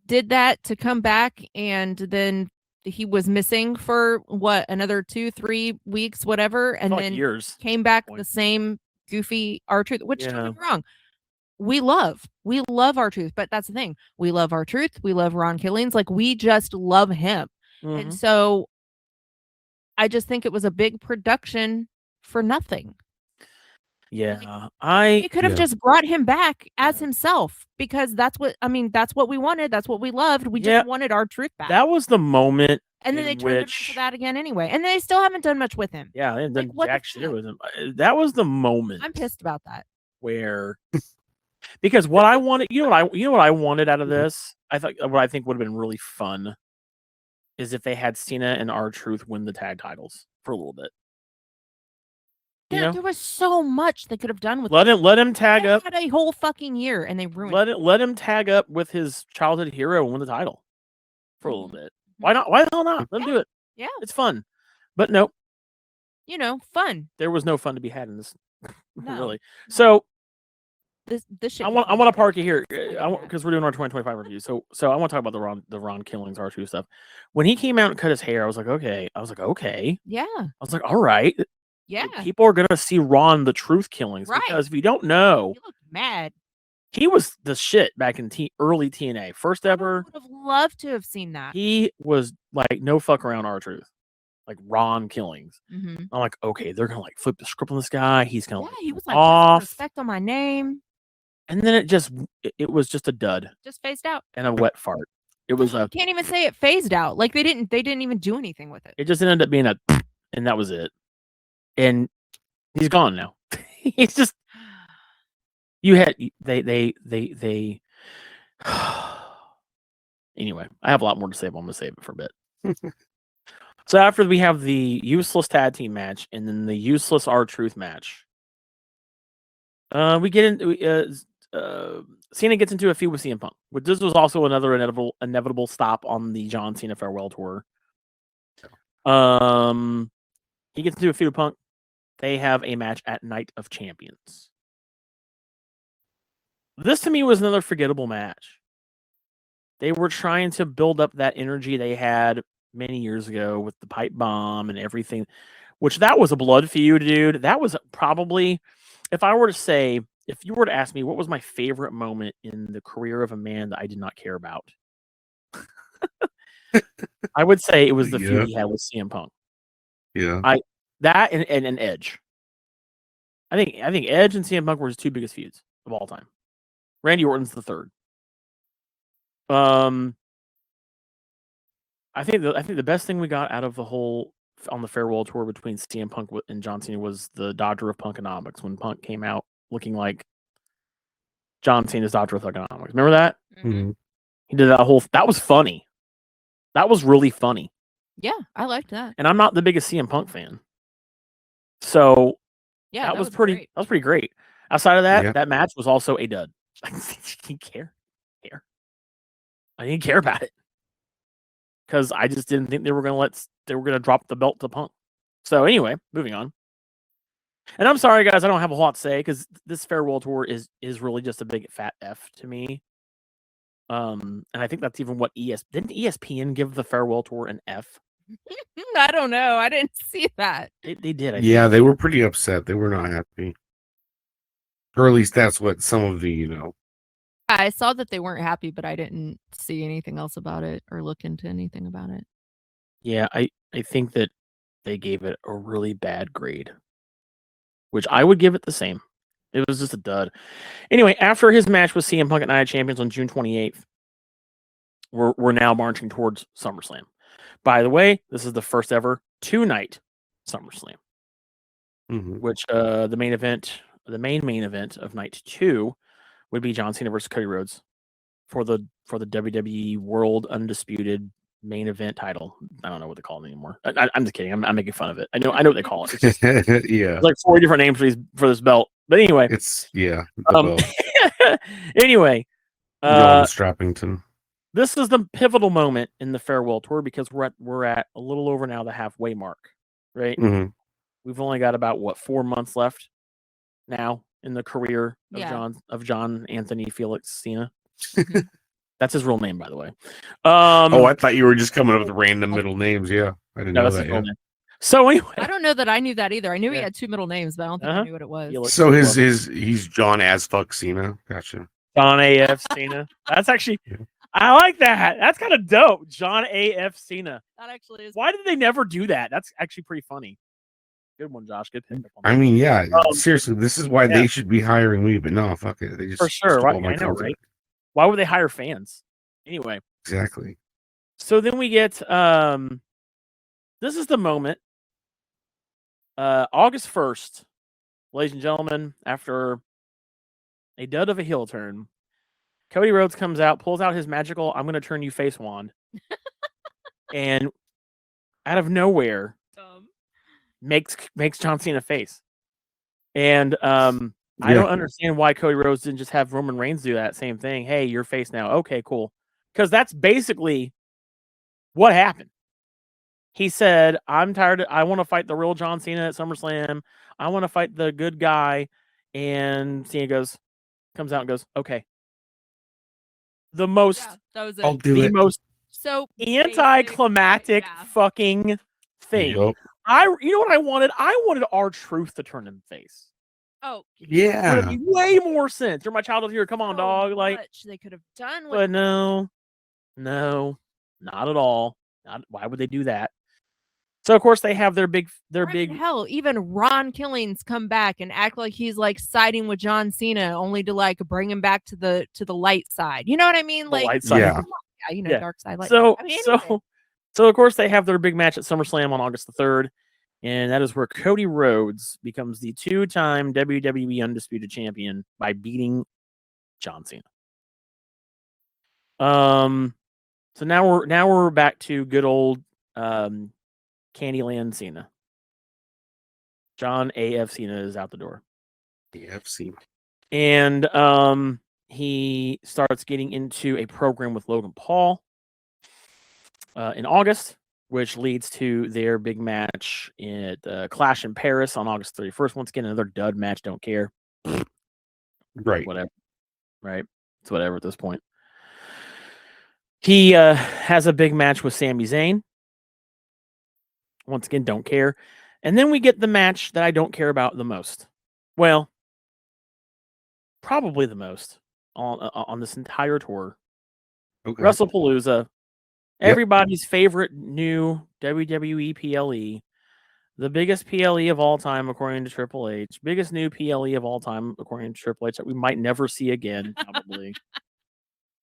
did that to come back, and then he was missing for another 2-3 weeks, whatever, and then years. Came back the same goofy R-Truth, which don't get me wrong. We love R-Truth, but that's the thing. We love R-Truth. We love Ron Killings. Like, we just love him. Mm-hmm. And so I just think it was a big production for nothing. Yeah. They could have just brought him back as himself, because that's what we wanted. That's what we loved. We just wanted R-Truth back. That was the moment. And then they turned him into that again anyway. And they still haven't done much with him. Yeah, they haven't done jack shit with him. That was the moment. I'm pissed about that. Where because what I wanted, what I wanted out of this, what I think would have been really fun is if they had Cena and R-Truth win the tag titles for a little bit. There was so much they could have done with let him tag up. Had a whole fucking year and they ruined it. Let him tag up with his childhood hero and win the title for a little bit. Why not? Why the hell not? Let him do it. Yeah, it's fun. But nope. Fun. There was no fun to be had in this. No, really. So this shit. I want to park it here because we're doing our 2025 review. So I want to talk about the Ron Killings R2 stuff. When he came out and cut his hair, I was like, okay. Yeah. I was like, all right. Yeah. People are gonna see Ron the Truth Killings, right? Because if you don't know, he looked mad. He was the shit back in early TNA, first ever. I would have loved to have seen that. He was like no fuck around R-Truth, like Ron Killings. Mm-hmm. I'm like, okay, they're gonna like flip the script on this guy. He's gonna he was like off respect on my name, and then it was just a dud, just phased out, and a wet fart. It was a can't even say it phased out. Like they didn't even do anything with it. It just ended up being and that was it. And he's gone now. It's just they anyway, I have a lot more to say, but I'm gonna save it for a bit. So after we have the useless tag team match and then the useless R-Truth match, we get into Cena gets into a feud with CM Punk. But this was also another inevitable stop on the John Cena Farewell Tour. He gets into a feud with Punk. They have a match at Night of Champions. This to me was another forgettable match. They were trying to build up that energy they had many years ago with the pipe bomb and everything, which that was a blood feud, dude. That was probably, if you were to ask me what was my favorite moment in the career of a man that I did not care about, I would say it was the feud he had with CM Punk. Yeah. That and Edge. I think Edge and CM Punk were his two biggest feuds of all time. Randy Orton's the third. I I think the best thing we got out of the whole on the farewell tour between CM Punk and John Cena was the Doctor of Punkonomics when Punk came out looking like John Cena's Doctor of Punkonomics. Remember that? Mm-hmm. He did that whole. That was funny. That was really funny. Yeah, I liked that. And I'm not the biggest CM Punk fan, so Yeah, that was pretty. Great. That was pretty great. Outside of that, Yeah. that match was also a dud. I didn't care. I didn't care about it because I just didn't think they were gonna drop the belt to Punk. So anyway, moving on. And I'm sorry, guys, I don't have a lot to say because this farewell tour is really just a big fat F to me. And I think that's even what didn't ESPN give the farewell tour an F? I don't know. I didn't see that. They did. I Yeah, think. they were pretty upset. They were not happy. Or at least that's what some of the, I saw that they weren't happy, but I didn't see anything else about it or look into anything about it. Yeah, I think that they gave it a really bad grade, which I would give it the same. It was just a dud. Anyway, after his match with CM Punk at Night of Champions on June 28th, we're now marching towards SummerSlam. By the way, this is the first ever 2-night SummerSlam, which the main event of night 2 would be John Cena versus Cody Rhodes for the WWE World Undisputed main event title. I don't know what they call it anymore. I'm just kidding. I'm making fun of it. I know what they call it. It's just, yeah, it's like 4 different names for this belt. But anyway, it's the belt. Anyway, Strappington. This is the pivotal moment in the farewell tour because we're at a little over now the halfway mark, right? Mm-hmm. We've only got about 4 months left now in the career of John Anthony Felix Cena. That's his real name, by the way. I thought you were just coming up with random middle names. Yeah, I didn't know that. Yeah. So anyway, I don't know that I knew that either. I knew he had 2 middle names, but I don't think I knew what it was. So he's John as fuck Cena. Gotcha. John A.F. Cena. That's actually. Yeah. I like that. That's kind of dope. John A.F. Cena. That actually is. Why did they never do that? That's actually pretty funny. Good one, Josh. Good pick. I mean, yeah. Seriously, this is why they should be hiring me. But no, fuck it. They just for sure. Right? I know, right? Why would they hire fans? Anyway. Exactly. So then we get. This is the moment. August 1st, ladies and gentlemen. After a dud of a heel turn, Cody Rhodes comes out, pulls out his magical "I'm going to turn you" face wand, and out of nowhere, makes John Cena face. And I don't understand why Cody Rhodes didn't just have Roman Reigns do that same thing. Hey, you're face now. Okay, cool. Because that's basically what happened. He said, "I'm tired. I want to fight the real John Cena at SummerSlam. I want to fight the good guy." And Cena comes out and goes, "Okay." The most, I'll do it. Most anticlimactic fucking thing. Yep. You know what I wanted? I wanted R-Truth to turn him face. Oh yeah, it would be way more sense. You're my child of the year. Come on, dog. Like they could have done. But no, not at all. Why would they do that? So of course they have their big. Hell, even Ron Killings come back and act like he's like siding with John Cena, only to like bring him back to the light side. You know what I mean? Like, light side. Yeah, dark side. Light so, side. I mean, anyway. so of course they have their big match at SummerSlam on August the 3rd, and that is where Cody Rhodes becomes the 2-time WWE Undisputed Champion by beating John Cena. So now we're back to good old Candyland Cena. John A.F. Cena is out the door. AFC. And he starts getting into a program with Logan Paul in August, which leads to their big match at Clash in Paris on August 31st. Once again, another dud match. Don't care. Right. Whatever. Right. It's whatever at this point. He has a big match with Sami Zayn. Once again, don't care. And then we get the match that I don't care about the most. Well, probably the most on this entire tour. Okay. WrestlePalooza. Yep. Everybody's favorite new WWE PLE. The biggest PLE of all time, according to Triple H. Biggest new PLE of all time, according to Triple H, that we might never see again, probably.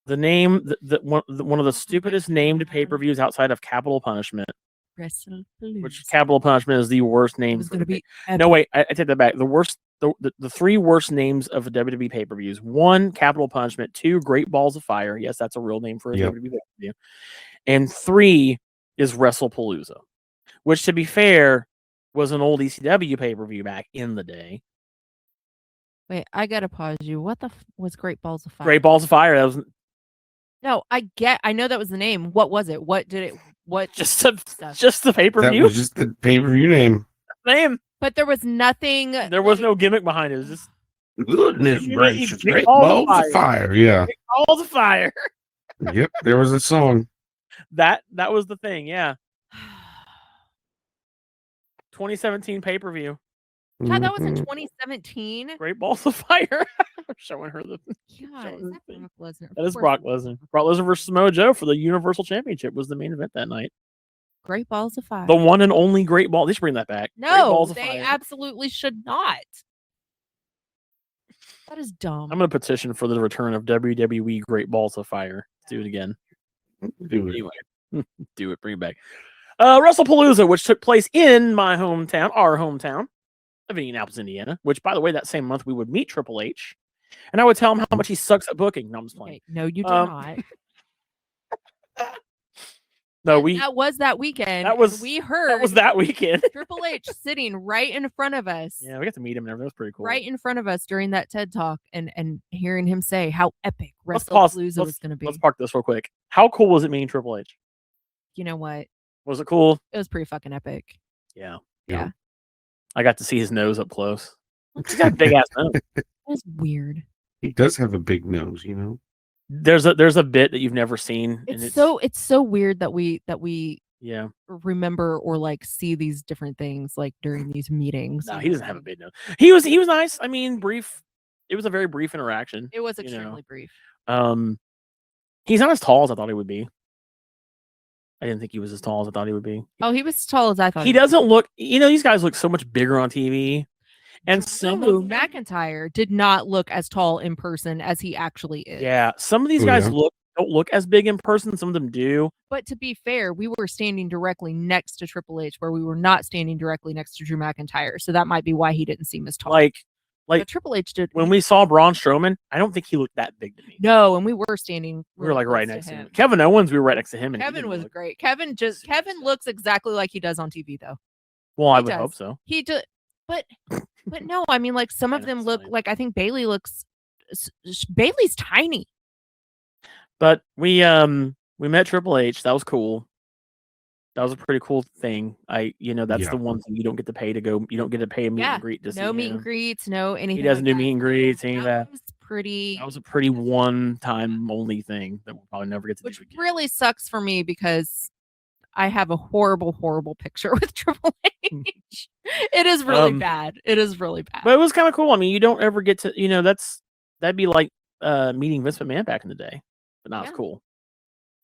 The name, one of the stupidest named pay-per-views outside of Capital Punishment. Which Capital Punishment is the worst name. It's going to be no, wait, I take that back. The worst, the three worst names of WWE pay-per-views: 1, Capital Punishment; 2, Great Balls of Fire. Yes, that's a real name for a WWE pay-per-view. And 3 is WrestlePalooza, which, to be fair, was an old ECW pay-per-view back in the day. Wait, I gotta pause you. What the was Great Balls of Fire? Great Balls of Fire. That was no. I know that was the name. What was it? What did it? What just the pay-per-view? That was just the pay-per-view name. But there was nothing. There was no gimmick behind it. It was just goodness gracious, Great Balls of Fire. Yeah. Great Balls of Fire. Yep, there was a song. That was the thing, yeah. 2017 pay-per-view. God, that was in 2017. Great Balls of Fire. I'm showing her the. God, is that Brock Lesnar? That is Brock Lesnar. Brock Lesnar versus Samoa Joe for the Universal Championship was the main event that night. Great Balls of Fire. The one and only Great Ball. They should bring that back. No, they absolutely should not. That is dumb. I'm going to petition for the return of WWE Great Balls of Fire. Do it again. Do it. Anyway, do it. Bring it back. WrestlePalooza, which took place in my hometown, our hometown of Indianapolis, Indiana, which, by the way, that same month we would meet Triple H, and I would tell him how much he sucks at booking. No, I'm just playing. Okay, no, you do not. No, that was that weekend. We heard that was that weekend. Triple H sitting right in front of us. Yeah, we got to meet him and everything. That was pretty cool. Right in front of us during that TED Talk, and hearing him say how epic WrestlePalooza was going to be. Let's park this real quick. How cool was it meeting Triple H? You know what? Was it cool? It was pretty fucking epic. Yeah. Yeah. I got to see his nose up close. He's got a big ass nose. That's weird. He does have a big nose, you know. There's a bit that you've never seen. It's so weird that we remember or like see these different things like during these meetings. No, he doesn't have a big nose. He was nice. I mean, brief. It was a very brief interaction. It was extremely brief. He's not as tall as I thought he would be. I didn't think he was as tall as I thought he would be. Oh, he was as tall as I thought. He doesn't look. You know, these guys look so much bigger on TV. And some of McIntyre did not look as tall in person as he actually is. Yeah, some of these guys don't look as big in person. Some of them do. But to be fair, we were standing directly next to Triple H, where we were not standing directly next to Drew McIntyre. So that might be why he didn't seem as tall. Like but Triple H did. When we saw Braun Strowman, I don't think he looked that big to me. No, and we were standing. We were like right next to him. Kevin Owens, we were right next to him. And Kevin was great. Kevin looks exactly like he does on TV, though. Well, I would hope so. He does. But no, I mean, like some of them look like, I think Bayley's tiny. But we met Triple H. That was cool. That was a pretty cool thing. That's the one thing you don't get to pay to go. You don't get to pay a meet and greet to see him. No meet and greets, no anything. He doesn't do meet and greets. Any of that. That was a pretty one-time only thing that we'll probably never get to do again. Which really sucks for me because I have a horrible, horrible picture with Triple H. It is really bad. It is really bad. But it was kind of cool. I mean, you don't ever get to, that'd be like meeting Vince McMahon back in the day, but not as cool.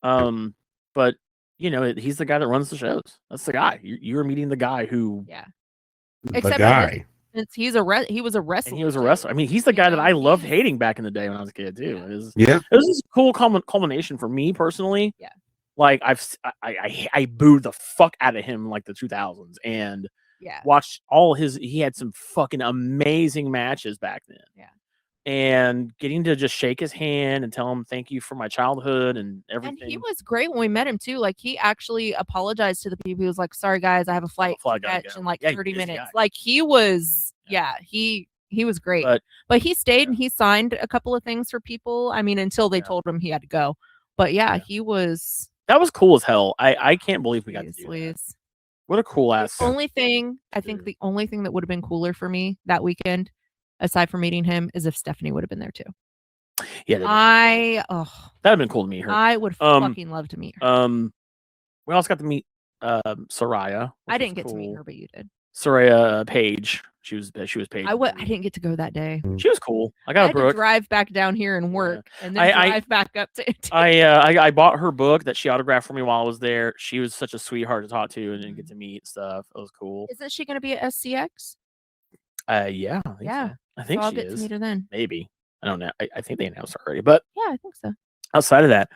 But he's the guy that runs the shows. That's the guy. You're meeting the guy who. Yeah. Except the guy. He was a wrestler. And he was a wrestler. I mean, he's the guy that I loved hating back in the day when I was a kid too. Yeah. It was this cool culmination for me personally. Yeah. Like I booed the fuck out of him like the 2000s and watched he had some fucking amazing matches back then. Yeah. And getting to just shake his hand and tell him thank you for my childhood and everything. And he was great when we met him too. Like he actually apologized to the people. He was like, "Sorry guys, I have a flight to catch in like 30 minutes." Like he was, he was great. But he stayed and he signed a couple of things for people. I mean, until they told him he had to go. But he was. That was cool as hell. I can't believe we got to do that. What a cool ass. The only thing that would have been cooler for me that weekend, aside from meeting him, is if Stephanie would have been there too. Yeah, that'd have been cool to meet her. I would fucking love to meet her. We also got to meet Soraya. I didn't get to meet her, but you did. Soraya Page. She was Page. I didn't get to go that day. She was cool. I had to drive back down here and work, and then drive back up to. I bought her book that she autographed for me while I was there. She was such a sweetheart to talk to and didn't get to meet and stuff. It was cool. Isn't she going to be at SCX? Yeah. I think I'll she get is. to meet her then. Maybe. I don't know. I think they announced already, but yeah, I think so. outside of that,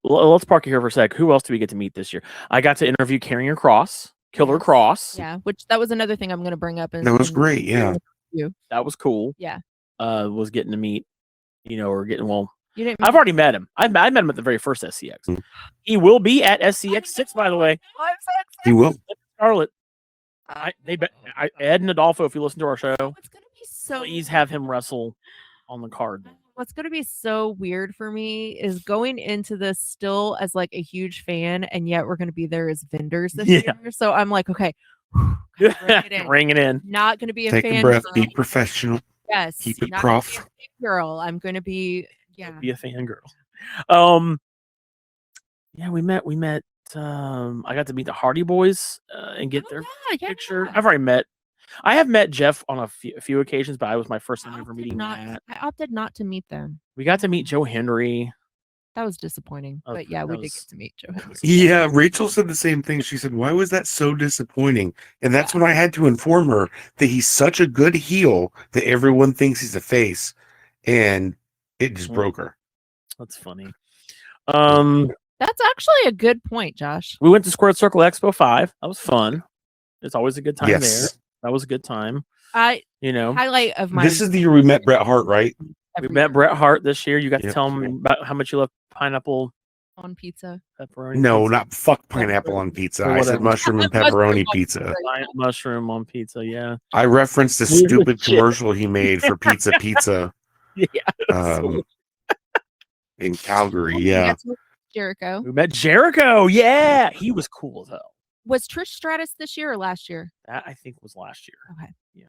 let's park it here for a sec. Who else do we get to meet this year? I got to interview Karrion Kross, Killer Kross. Yeah, which that was another thing I'm going to bring up. That was great. Yeah, that was cool. Yeah, was getting to meet, or getting You didn't. I've already met him. I met him at the very first SCX. He will be at SCX 6, by the way. I'm so excited. he will. Charlotte. Ed and Adolfo, if you listen to our show, What's going to be so please have him wrestle on the card. What's going to be so weird for me is going into this still as like a huge fan, and yet we're going to be there as vendors this year. So I'm like, okay, bring it in. Not going to be a Take fan. a breath. Girl. Be professional. Yes. Keep it not prof. gonna be a girl. I'm going to be. Yeah. Be a fan girl. Yeah, we met. I got to meet the Hardy Boys and get their picture. Yeah. I have met Jeff on a few occasions, but I was my first time ever meeting Matt. I opted not to meet them. We got to meet Joe Henry. That was disappointing. But yeah, we did get to meet Joe Henry. Yeah, Rachel said the same thing. She said, "Why was that so disappointing?" And that's when I had to inform her that he's such a good heel that everyone thinks he's a face, and it just broke her. That's funny. That's actually a good point, Josh. We went to Squared Circle Expo 5. That was fun. It's always a good time there. That was a good time. Highlight of my. This is the year we met Bret Hart, right? We met Bret Hart this year. You got to tell him about how much you love pineapple on pizza. Pepperoni. No, pizza. not fuck pineapple on pizza. I said mushroom and pepperoni pizza. Mushroom on pizza. Yeah. I referenced a stupid commercial he made for Pizza. Yeah. In Calgary. Yeah. Jericho. We met Jericho. Yeah, he was cool as hell. Was Trish Stratus this year or last year? That I think was last year. Okay. Yeah.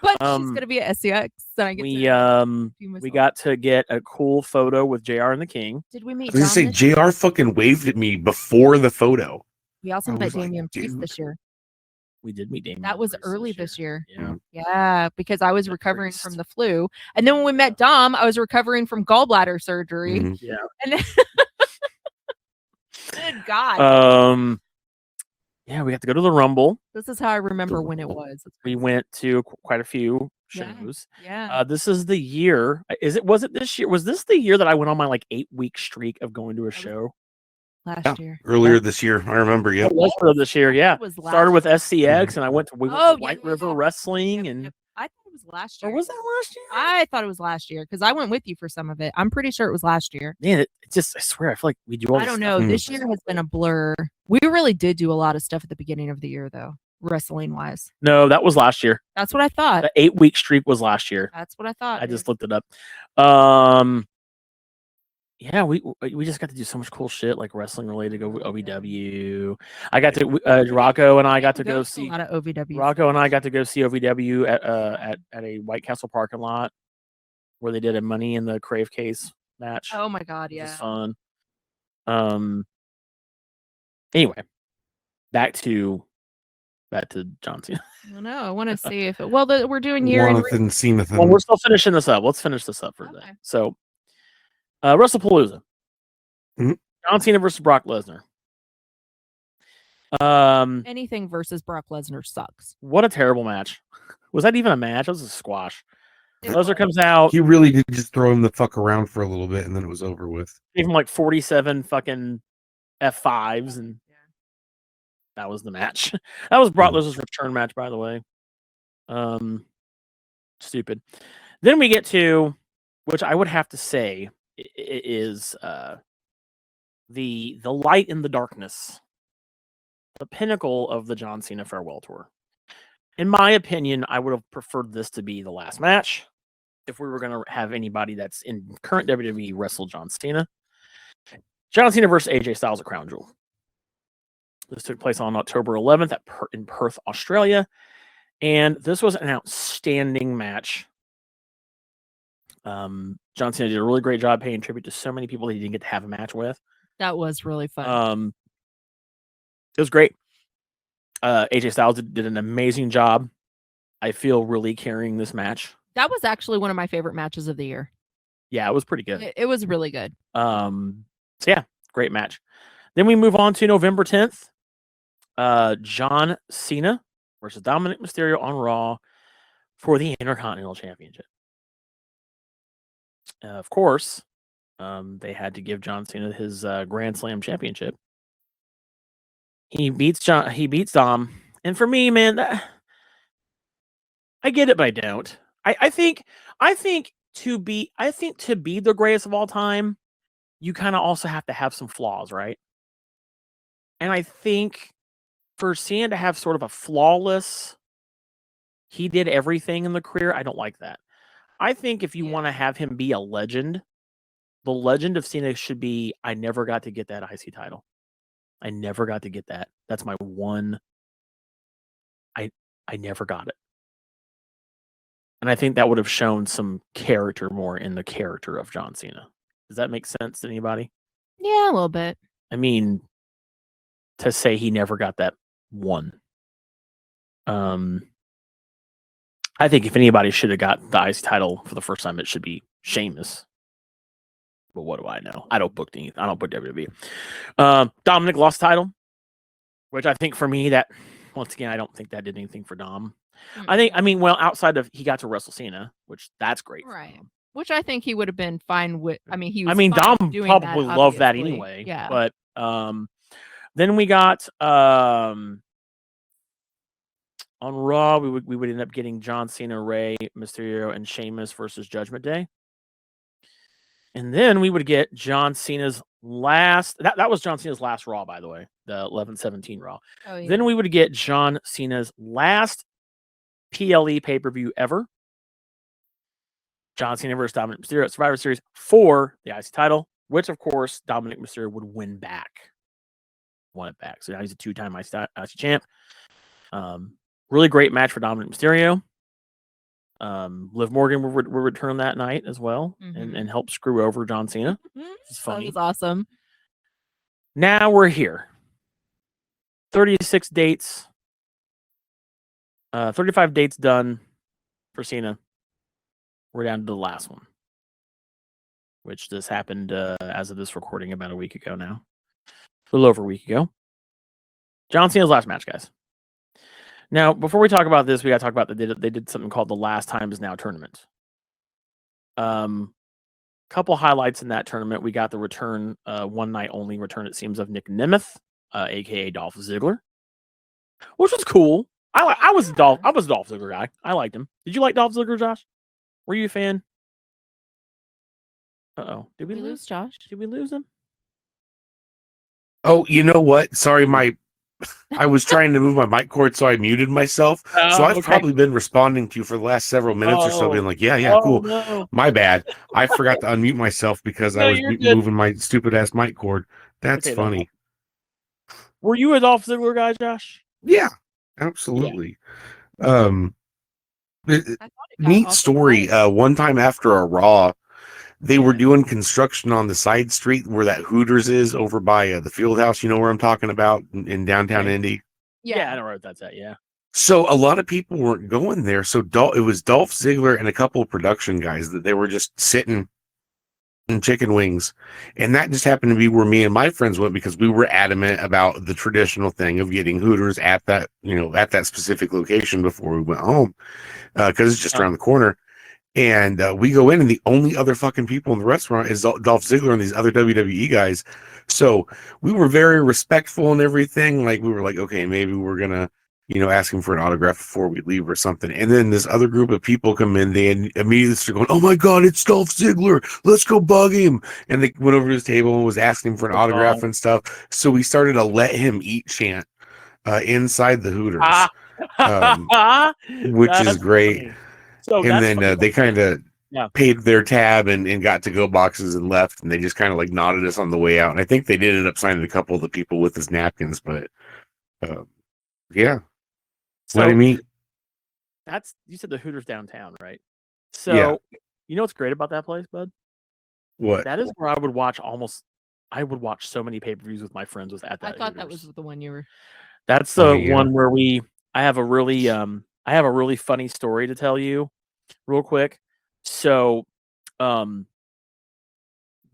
But she's gonna be at SCX. So I get we got to get a cool photo with JR and the King. Did we meet? I was gonna say JR fucking waved at me before the photo. We also met Damian Priest this year. We did meet Damian. That was early this year. Yeah. Yeah, because I was recovering from the flu. And then when we met Dom, I was recovering from gallbladder surgery. Mm-hmm. Yeah. And then good God. Yeah, we got to go to the Rumble. This is how I remember when it was. We went to quite a few shows. Yeah. This is the year. Was it this year? Was this the year that I went on my 8-week streak of going to a show? Last year. Earlier this year. I remember. Yep. It was for this year. Yeah. Started with SCX and I went to White River Wrestling and I thought it was last year. Or was that last year? I thought it was last year because I went with you for some of it. I'm pretty sure it was last year. Man, I swear, I feel like we do all I don't know. This year has been a blur. We really did do a lot of stuff at the beginning of the year, though, wrestling wise. No, that was last year. That's what I thought. The 8-week streak was last year. That's what I thought. I just looked it up. Yeah, we just got to do so much cool shit like wrestling related OVW. I got to Rocco and I got to go see a lot of OVW. Rocco and I got to go see OVW at a White Castle parking lot where they did a Money in the Crave case match. Oh my God, yeah. It was fun. Anyway, back to John Cena. I know. I want to see if it. Well, we're doing year. Well, we're still finishing this up. Let's finish this up for today. So. WrestlePalooza. Mm-hmm. John Cena versus Brock Lesnar. Anything versus Brock Lesnar sucks. What a terrible match. Was that even a match? That was a squash. Lesnar comes out. He really did just throw him the fuck around for a little bit and then it was over with. Gave him 47 fucking F5s and that was the match. That was Brock Lesnar's return match, by the way. Stupid. Then we get to, which I would have to say is the light in the darkness, the pinnacle of the John Cena Farewell Tour. In my opinion, I would have preferred this to be the last match if we were going to have anybody that's in current WWE wrestle John Cena. John Cena versus AJ Styles at Crown Jewel. This took place on October 11th in Perth, Australia, and this was an outstanding match. John Cena did a really great job paying tribute to so many people that he didn't get to have a match with. That was really fun. It was great. AJ Styles did an amazing job. I feel really carrying this match. That was actually one of my favorite matches of the year. Yeah, it was pretty good. It was really good. So yeah, great match. Then we move on to November 10th. John Cena versus Dominic Mysterio on Raw for the Intercontinental Championship. Of course, they had to give John Cena his Grand Slam championship. He beats Dom, and for me, man, I get it, but I don't. I think to be the greatest of all time, you kind of also have to have some flaws, right? And I think for Cena to have sort of a flawless, he did everything in the career, I don't like that. I think if you want to have him be a legend, the legend of Cena should be, I never got to get that IC title. I never got to get that. That's my one. I never got it. And I think that would have shown some character more in the character of John Cena. Does that make sense to anybody? Yeah, a little bit. I mean, to say he never got that one. I think if anybody should have got the IC title for the first time, it should be Sheamus. But what do I know? I don't book anything. I don't book WWE. Dominic lost title, which I think for me, that once again, I don't think that did anything for Dom. Outside of he got to wrestle Cena, which that's great. Right. Which I think he would have been fine with. I mean, he was. Dom probably loved that anyway. Yeah. But then we got on Raw, we would end up getting John Cena, Rey Mysterio, and Sheamus versus Judgment Day. And then we would get John Cena's last. That was John Cena's last Raw, by the way, the 11/17 Raw. Oh, yeah. Then we would get John Cena's last PLE pay-per-view ever. John Cena versus Dominic Mysterio at Survivor Series for the IC title, which of course Dominic Mysterio would win back. Won it back. So now he's a two-time IC champ. Really great match for Dominic Mysterio. Liv Morgan will return that night as well and help screw over John Cena. It's funny. That was awesome. Now we're here. 36 dates. 35 dates done for Cena. We're down to the last one, which this happened as of this recording about a week ago now. A little over a week ago. John Cena's last match, guys. Now, before we talk about this, we got to talk about they did something called the Last Time Is Now tournament. Couple highlights in that tournament. We got the return, one night only return, it seems, of Nick Nemeth, aka Dolph Ziggler, which was cool. I was a Dolph Ziggler guy. I liked him. Did you like Dolph Ziggler, Josh? Were you a fan? Uh-oh. Did we lose Josh? Did we lose him? Oh, you know what? Sorry, I was trying to move my mic cord, so I muted myself. So I've probably been responding to you for the last several minutes or so, being like, yeah, cool. No. My bad. I forgot to unmute myself because I was moving my stupid ass mic cord. That's funny. Were you a Dolph Ziggler guy, Josh? Yeah, absolutely. Yeah. Neat story. One time after a Raw, they were doing construction on the side street where that Hooters is over by the field house. You know where I'm talking about in downtown Indy? Yeah, I know where that's at. Yeah. So a lot of people weren't going there. So it was Dolph Ziggler and a couple of production guys that they were just sitting in chicken wings. And that just happened to be where me and my friends went because we were adamant about the traditional thing of getting Hooters at that, at that specific location before we went home. Because it's just around the corner. And we go in, and the only other fucking people in the restaurant is Dolph Ziggler and these other WWE guys. So we were very respectful and everything. Like, we were like, okay, maybe we're going to, ask him for an autograph before we leave or something. And then this other group of people come in. They immediately start going, oh, my God, it's Dolph Ziggler. Let's go bug him. And they went over to his table and was asking him for an autograph and stuff. So we started a let him eat chant inside the Hooters, which is great. Funny. So and then they kind of paid their tab and got to-go boxes and left, and they just kind of like nodded us on the way out. And I think they did end up signing a couple of the people with his napkins, but yeah. So let him eat. You said the Hooters downtown, right? So you know what's great about that place, bud? What? That is where I would watch so many pay-per-views with my friends at that. I thought that was the one you were. That's the one where I have a really funny story to tell you real quick. So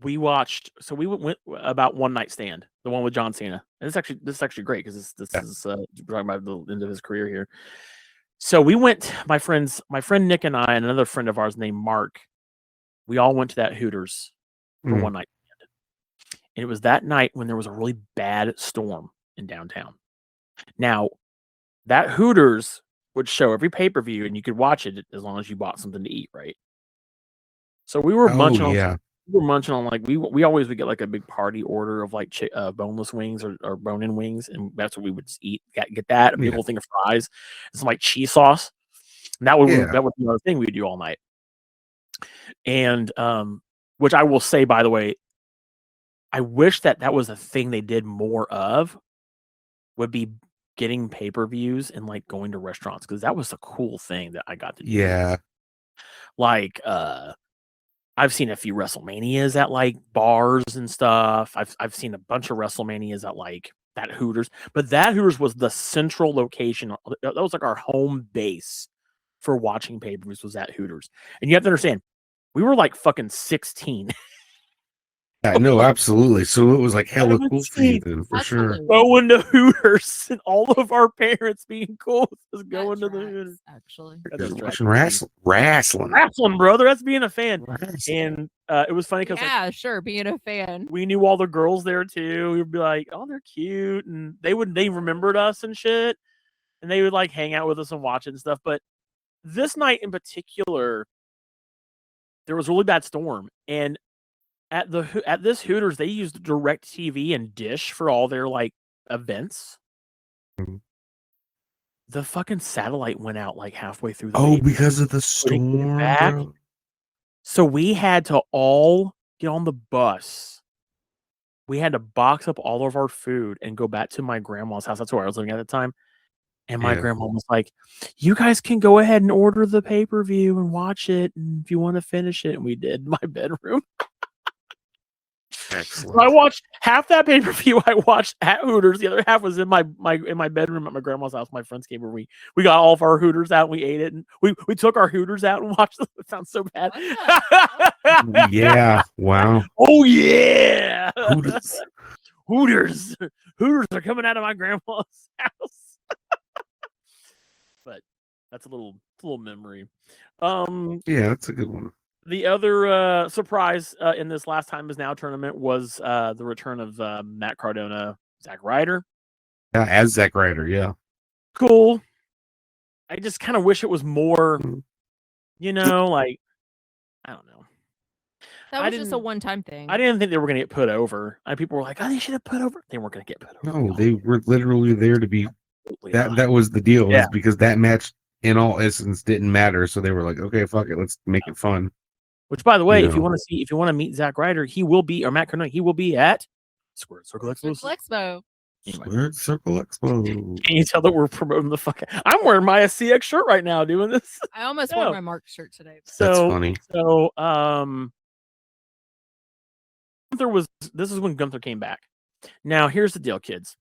we went about One Night Stand, the one with John Cena. And this is actually great because this is talking about the end of his career here. So we went, my friend Nick and I and another friend of ours named Mark, we all went to that Hooters for one night. And it was that night when there was a really bad storm in downtown. Now, that Hooters would show every pay-per-view, and you could watch it as long as you bought something to eat, right? So we were munching on like we always would get like a big party order of like boneless wings or bone-in wings, and that's what we would eat. Get that a big old thing of fries, and some like cheese sauce. And that would be another thing we'd do all night. And which I will say, by the way, I wish that was a thing they did more of. Would be getting pay-per-views and like going to restaurants, because that was a cool thing that I got to do. Yeah. Like I've seen a few WrestleManias at like bars and stuff. I've seen a bunch of WrestleManias at like that Hooters, but that Hooters was the central location. That was like our home base for watching pay-per-views, was at Hooters. And you have to understand, we were like fucking 16. Yeah, no, absolutely. So it was like hella cool for you then, for sure. Going to Hooters, and all of our parents being cool with us going to the Hooters. Actually, watching wrestling, brother. That's being a fan. And it was funny because sure, being a fan. We knew all the girls there too. We'd be like, "Oh, they're cute," and they remembered us and shit, and they would like hang out with us and watch it and stuff. But this night in particular, there was a really bad storm, and at this Hooters, they used DirecTV and Dish for all their like events. Mm-hmm. The fucking satellite went out like halfway through the because of the storm, bro. So we had to all get on the bus. We had to box up all of our food and go back to my grandma's house. That's where I was living at the time. And my grandma was like, "You guys can go ahead and order the pay-per-view and watch it, and if you want to finish it." And we did in my bedroom. Excellent. So I watched half that pay-per-view. I watched at Hooters. The other half was in my bedroom at my grandma's house. My friends came over. We got all of our Hooters out. And we ate it, and we took our Hooters out and watched them. It sounds so bad. Yeah. Wow. Oh yeah. Hooters are coming out of my grandma's house. But that's a little memory. Yeah, that's a good one. The other surprise in this Last Time Is Now tournament was the return of Matt Cardona, Zack Ryder. Yeah, as Zack Ryder, yeah. Cool. I just kind of wish it was more, like, I don't know. That was just a one-time thing. I didn't think they were going to get put over. People were like, "Oh, they should have put over." They weren't going to get put over. No, they were literally there to be. That was the deal. Yeah. Was because that match, in all essence, didn't matter. So they were like, "Okay, fuck it, let's make it fun." Which, by the way, if you want to meet Zack Ryder, he will be, or Matt Cardona, he will be at Squared Circle Expo. Squared Circle Expo. Can you tell that we're promoting the fuck? I'm wearing my SCX shirt right now, doing this. I almost wore my Mark shirt today. That's funny. So, this is when Gunther came back. Now, here's the deal, kids.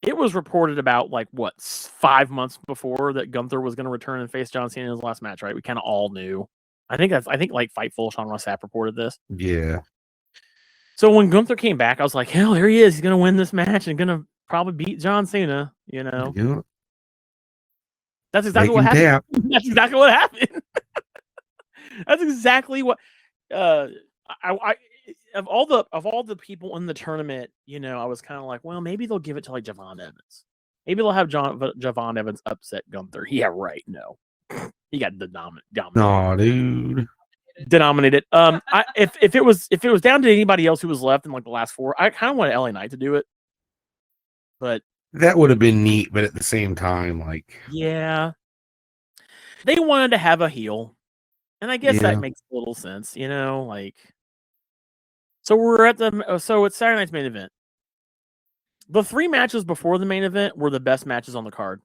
It was reported about 5 months before that Gunther was going to return and face John Cena in his last match, right? We kind of all knew. I think Fightful, Sean Ross Sapp reported this. Yeah. So when Gunther came back, I was like, hell, there he is. He's going to win this match and going to probably beat John Cena, Yeah. That's exactly what happened. That's exactly what happened. That's exactly what I of all the people in the tournament, I was kind of like, well, maybe they'll give it to Javon Evans. Maybe they'll have Javon Evans upset Gunther. Yeah, right. No. He got dominated. No, dude. Denominated. If it was down to anybody else who was left in the last four, I kind of wanted LA Knight to do it. But that would have been neat, but at the same time, yeah. They wanted to have a heel. And I guess that makes a little sense, So we're at so it's Saturday night's main event. The 3 matches before the main event were the best matches on the card.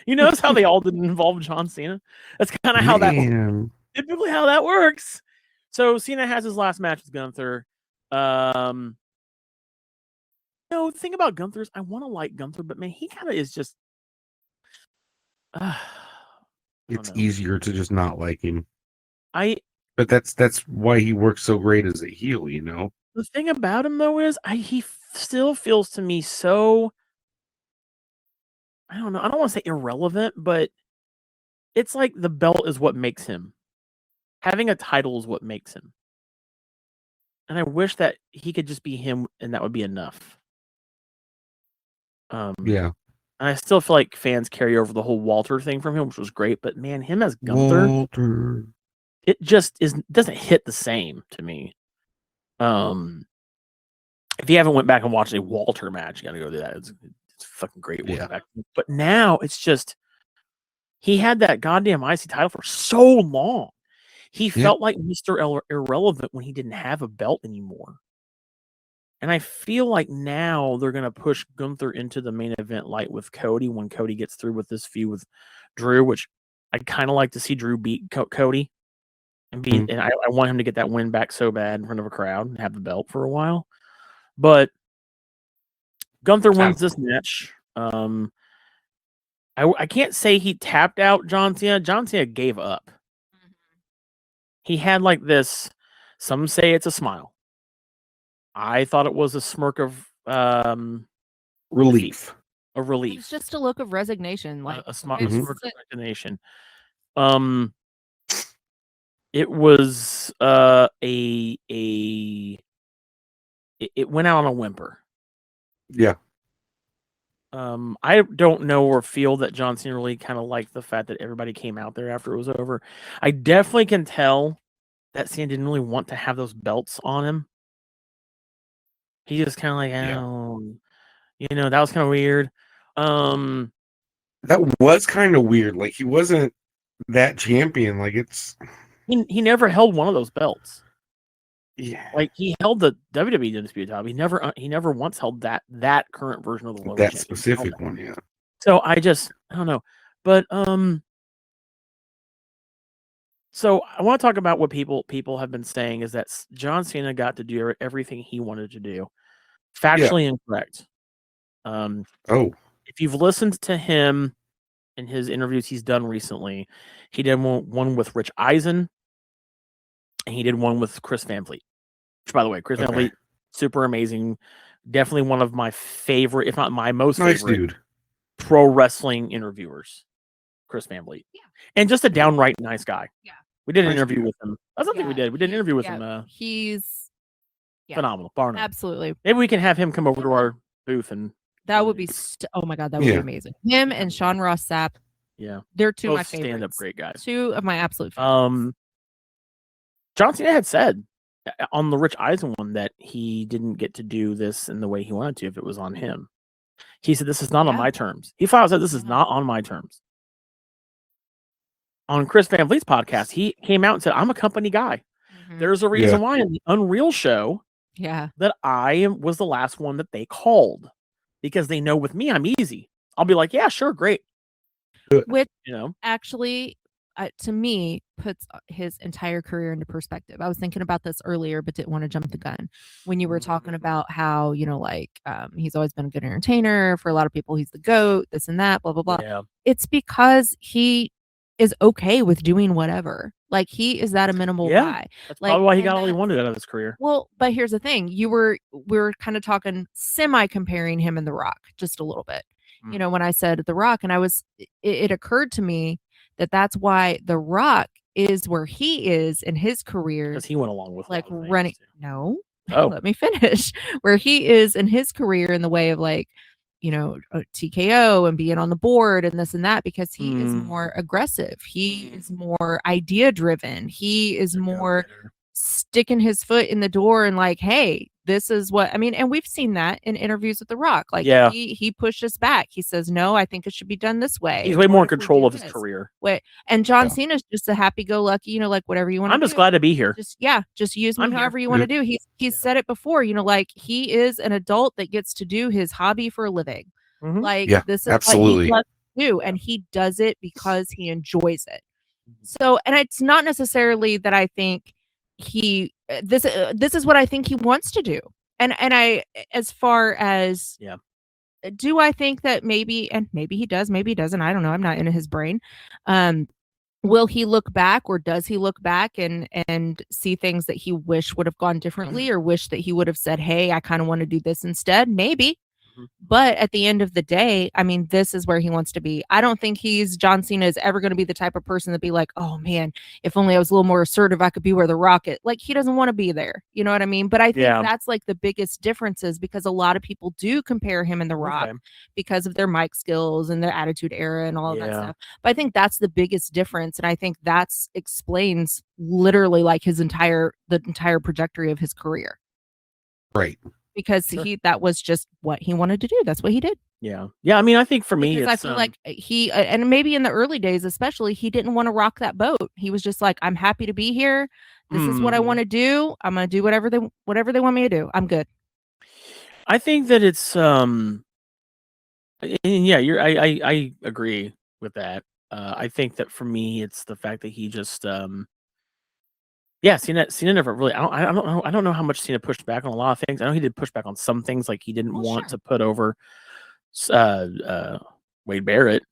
You notice how they all didn't involve John Cena? That's kind of how typically how that works. So Cena has his last match with Gunther. The thing about Gunther is I want to like Gunther, but man, he kind of is just. It's easier to just not like him. But that's why he works so great as a heel, The thing about him though is he still feels to me so. I don't know. I don't want to say irrelevant, but it's like the belt is what makes him. Having a title is what makes him. And I wish that he could just be him, and that would be enough. Yeah. And I still feel like fans carry over the whole Walter thing from him, which was great. But man, him as Gunther, it just doesn't hit the same to me. If you haven't went back and watched a Walter match, you got to go do that. It's fucking great. Back. But now it's just he had that goddamn IC title for so long. He felt like Mr. Irrelevant when he didn't have a belt anymore. And I feel like now they're going to push Gunther into the main event light with Cody when Cody gets through with this feud with Drew, which I kind of like to see Drew beat Cody. And I want him to get that win back so bad in front of a crowd and have the belt for a while. But Gunther wins this match. I can't say he tapped out John Cena. John Cena gave up. He had like this, some say it's a smile. I thought it was a smirk of relief. A relief. It's just a look of resignation. Like a smirk of resignation. It was it went out on a whimper. Yeah. I don't know or feel that John Cena really kind of liked the fact that everybody came out there after it was over. I definitely can tell that Cena didn't really want to have those belts on him. He just kind of like, that was kind of weird. That was kind of weird. Like, he wasn't that champion. Like, he never held one of those belts. Yeah, like he held the WWE Undisputed title. He never once held that current version of the lower that specific one. Yeah. So I don't know, but so I want to talk about what people have been saying is that John Cena got to do everything he wanted to do. Factually incorrect. If you've listened to him in his interviews he's done recently, he did one with Rich Eisen, and he did one with Chris Van Vliet. Which, by the way, Chris Van Vliet, super amazing. Definitely one of my favorite, if not my most favorite, pro wrestling interviewers. Chris Van Vliet. Yeah. And just a downright nice guy. Yeah. We did an interview with him. I don't think we did. We did an interview with him. He's phenomenal. Barnum. Absolutely. Maybe we can have him come over to our booth and that would be oh my god, that would be amazing. Him and Sean Ross Sapp. Yeah. They're two of my favorites. Stand-up great guys. Two of my absolute favorites. John Cena had said on the Rich Eisen one that he didn't get to do this in the way he wanted to if it was on him. He said, "This is not on my terms." He flat out said, "This is not on my terms." On Chris Van Vliet's podcast, he came out and said, "I'm a company guy. There's a reason why in the Unreal show, that I was the last one that they called because they know with me I'm easy. I'll be like, yeah, sure, great." Which actually, to me, puts his entire career into perspective. I was thinking about this earlier, but didn't want to jump the gun when you were talking about how he's always been a good entertainer. For a lot of people, he's the GOAT. This and that, blah blah blah. Yeah. It's because he is okay with doing whatever. Like, he is that amenable guy. That's probably why he got all he wanted out of his career. Well, but here's the thing: we were kind of talking comparing him and The Rock just a little bit. When I said The Rock, and it occurred to me that that's why The Rock is where he is in his career, because he went along with like running. No, Oh. Let me finish. Where he is in his career in the way of like, TKO and being on the board and this and that, because he is more aggressive. He is more idea driven. He is more sticking his foot in the door and like, hey, this is what I mean. And we've seen that in interviews with The Rock. Like, he pushes back. He says, no, I think it should be done this way. He's way more in control of his career. And John Cena's just a happy-go-lucky, like whatever you want to do. I'm just glad to be here. Just use me however you want to do. He's said it before, like he is an adult that gets to do his hobby for a living. Like, this is absolutely what he loves to do, and he does it because he enjoys it. So, and it's not necessarily that I think this is what I think he wants to do. And I, as far as do I think that maybe he does, maybe he doesn't, I don't know, I'm not in his brain. Will he look back, or does he look back and see things that he wish would have gone differently, or wish that he would have said, hey, I kind of want to do this instead? Maybe. But at the end of the day, I mean, this is where he wants to be. I don't think John Cena is ever going to be the type of person that be like, oh man, if only I was a little more assertive, I could be where the Rocket. Like, he doesn't want to be there. You know what I mean? But I think that's like the biggest differences, because a lot of people do compare him and the Rock because of their mic skills and their Attitude Era and all of that stuff. But I think that's the biggest difference. And I think that's explains literally like the entire trajectory of his career. Right. Because that was just what he wanted to do. That's what he did. Yeah. I mean, I think for me, I feel like he and maybe in the early days, especially, he didn't want to rock that boat. He was just like, I'm happy to be here. This is what I want to do. I'm going to do whatever they want me to do. I'm good. I think that it's I agree with that. I think that for me, it's the fact that he just Cena never really. I don't know how much Cena pushed back on a lot of things. I know he did push back on some things, like he didn't want to put over Wade Barrett.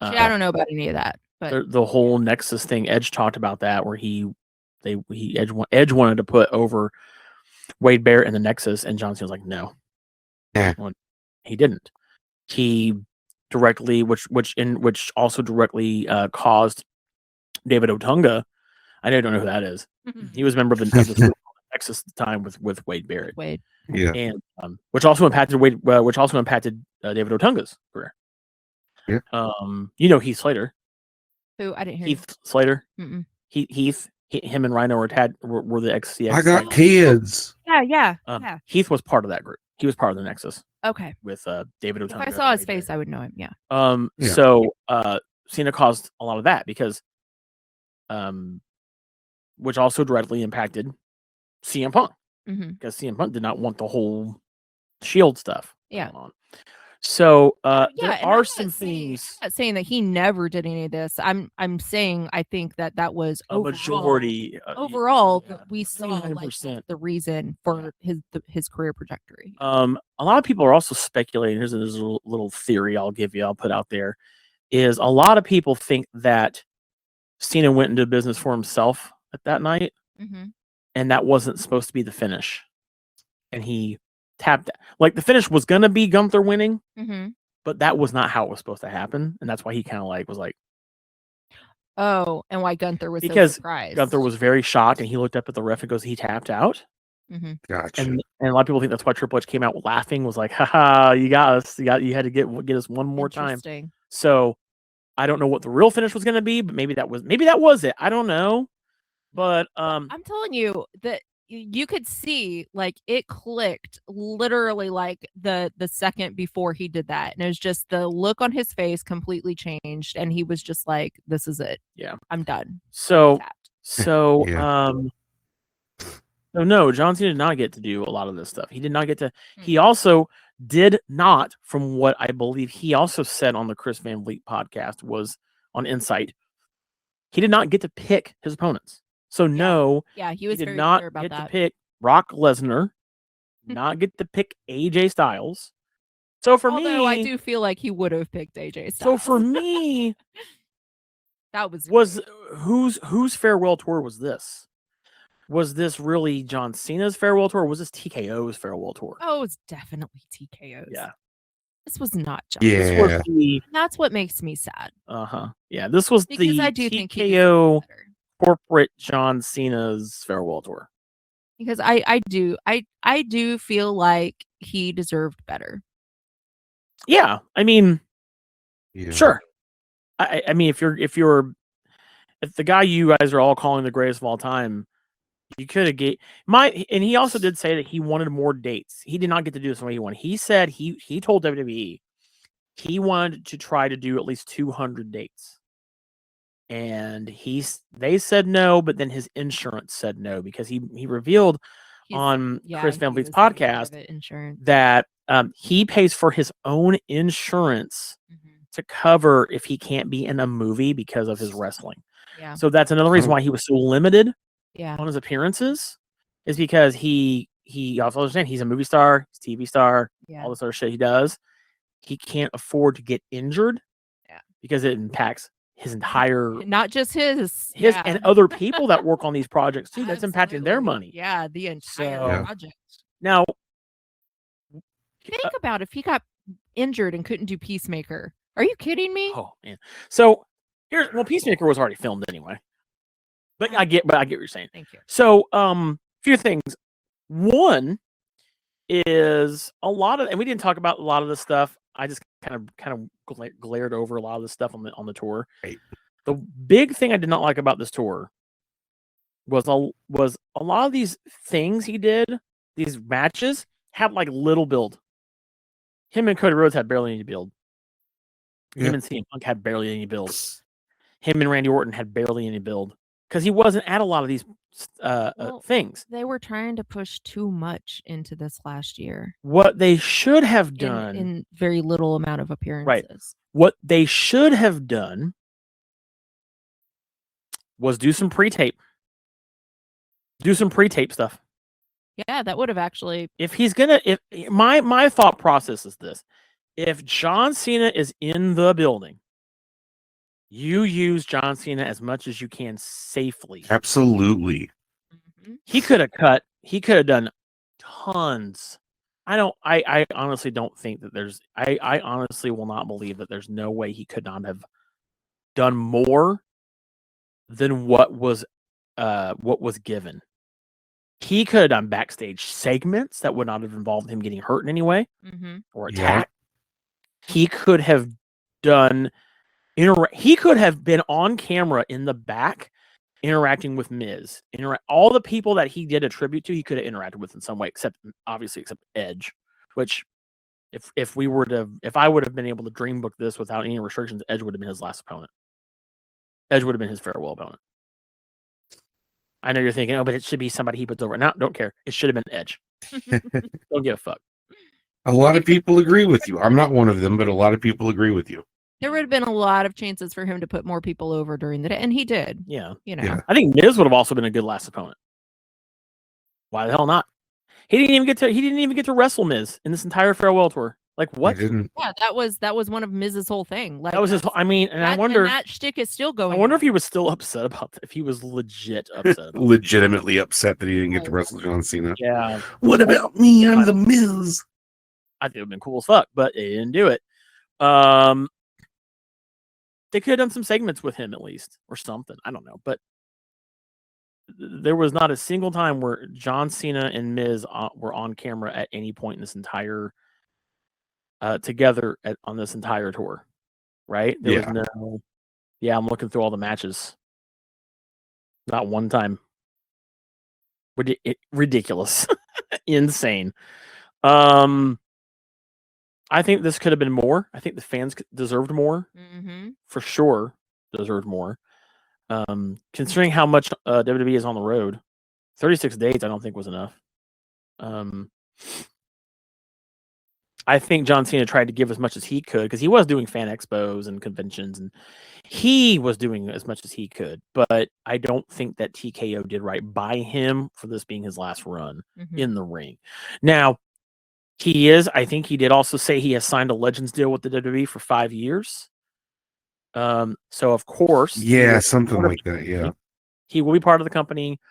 I don't know about any of that, but the whole Nexus thing, Edge talked about that, where Edge wanted to put over Wade Barrett in the Nexus, and John Cena was like, no. Yeah. Well, he didn't. He directly, which also directly caused David Otunga. I don't know who that is. He was a member of the Nexus at the time with Wade Barrett. Yeah, and which also impacted David Otunga's career. Yeah. Heath Slater. Who? I didn't hear. Heath Slater. Him and Rhino were the XCX. I got kids. Yeah. Heath was part of that group. He was part of the Nexus. Okay. With David Otunga. If I saw his face, I would know him. Yeah. So Cena caused a lot of that because which also directly impacted CM Punk, because CM Punk did not want the whole Shield stuff going on. So there are some things. I'm not saying that he never did any of this. I'm saying I think that was a majority. Overall, we saw like the reason for his career trajectory. A lot of people are also speculating. There's a little theory I'll put out there. Is a lot of people think that Cena went into business for himself at that night, and that wasn't supposed to be the finish, and he tapped. Like, the finish was gonna be Gunther winning, but that was not how it was supposed to happen, and that's why he kind of was like, oh, and why Gunther was because so surprised. Gunther was very shocked, and he looked up at the ref and goes, he tapped out. Gotcha. And a lot of people think that's why Triple H came out laughing, was like, haha, you got us, you had to get us one more time. So I don't know what the real finish was going to be, but maybe that was it. I don't know. But I'm telling you that you could see, like, it clicked literally like the second before he did that, and it was just the look on his face completely changed, and he was just like, this is it. Yeah, I'm done. So Yeah. no, John Cena did not get to do a lot of this stuff. He did not get to. He also did not, from what I believe he also said on the Chris Van Vliet podcast, was on Insight, he did not get to pick his opponents. So he was did very not clear about get that. to pick Brock Lesnar, not get to pick AJ Styles. So for me, I do feel like he would have picked AJ Styles. So for me, that was whose farewell tour was this? Was this really John Cena's farewell tour, or was this TKO's farewell tour? Oh, it's definitely TKO's. Yeah. This was not John. Yeah. That's what makes me sad. Yeah, this was because the I do think TKO corporate John Cena's farewell tour. Because I do feel like he deserved better. Yeah, I mean, Yeah. sure. I mean, if the guy you guys are all calling the greatest of all time, you could have and he also did say that he wanted more dates. He did not get to do this the way he wanted. He said he told WWE he wanted to try to do at least 200 dates. And they said no, but then his insurance said no, because he revealed on Chris Van Vliet's podcast that he pays for his own insurance to cover if he can't be in a movie because of his wrestling. Yeah. So that's another reason why he was so limited on his appearances, is because he also understand he's a movie star, he's a TV star, all this other shit he does. He can't afford to get injured because it impacts his entire, not just his and other people that work on these projects too. That's impacting their money. Yeah, the entire project. Now, Think about if he got injured and couldn't do Peacemaker. Are you kidding me? Oh man. So Peacemaker was already filmed anyway. But I get what you're saying. Thank you. So, few things. One is a lot of, and we didn't talk about a lot of this stuff. I just kind of glared over a lot of this stuff on the tour. Right. The big thing I did not like about this tour was a lot of these things he did, these matches had like little build. Him and Cody Rhodes had barely any build. Yeah. Him and CM Punk had barely any build. Him and Randy Orton had barely any build because he wasn't at a lot of these things. They were trying to push too much into this last year. What they should have done in very little amount of appearances. Right. What they should have done was do some pre-tape. Do some pre-tape stuff. Yeah, that would have actually. If he's gonna, if my thought process is this: if John Cena is in the building, you use John Cena as much as you can safely. Absolutely. Mm-hmm. He could have done tons. I honestly don't think that there's. I honestly will not believe that there's no way he could not have done more than what was given. He could have done backstage segments that would not have involved him getting hurt in any way or attacked. Yeah. He could have done. He could have been on camera in the back interacting with Miz. All the people that he did a tribute to, he could have interacted with in some way, except Edge, which if I would have been able to dream book this without any restrictions, Edge would have been his last opponent. Edge would have been his farewell opponent. I know you're thinking, oh, but it should be somebody he puts over. No, don't care. It should have been Edge. Don't give a fuck. A lot of people agree with you. I'm not one of them, but a lot of people agree with you. There would have been a lot of chances for him to put more people over during the day, and he did. Yeah. Yeah. I think Miz would have also been a good last opponent. Why the hell not? He didn't even get to wrestle Miz in this entire farewell tour. Like what? He didn't. Yeah, that was one of Miz's whole thing. Like that was his. I wonder. That shtick is still going. I wonder if he was still upset about that. If he was legit upset. Legitimately upset that he didn't get to wrestle John Cena. Yeah. What about me? I'm the Miz. I think it would have been cool as fuck, but they didn't do it. They could have done some segments with him at least, or something. I don't know, but there was not a single time where John Cena and Miz were on camera at any point in this entire together on this entire tour, right? There was no. Yeah, I'm looking through all the matches. Not one time. Ridiculous, insane. I think this could have been more. I think the fans deserved more. For sure, deserved more. Considering how much WWE is on the road, 36 days I don't think was enough. I think John Cena tried to give as much as he could because he was doing fan expos and conventions, and he was doing as much as he could. But I don't think that TKO did right by him for this being his last run in the ring. Now, I think he did also say he has signed a Legends deal with the WWE for 5 years. So of course, something like that. Yeah, he will be part of the company.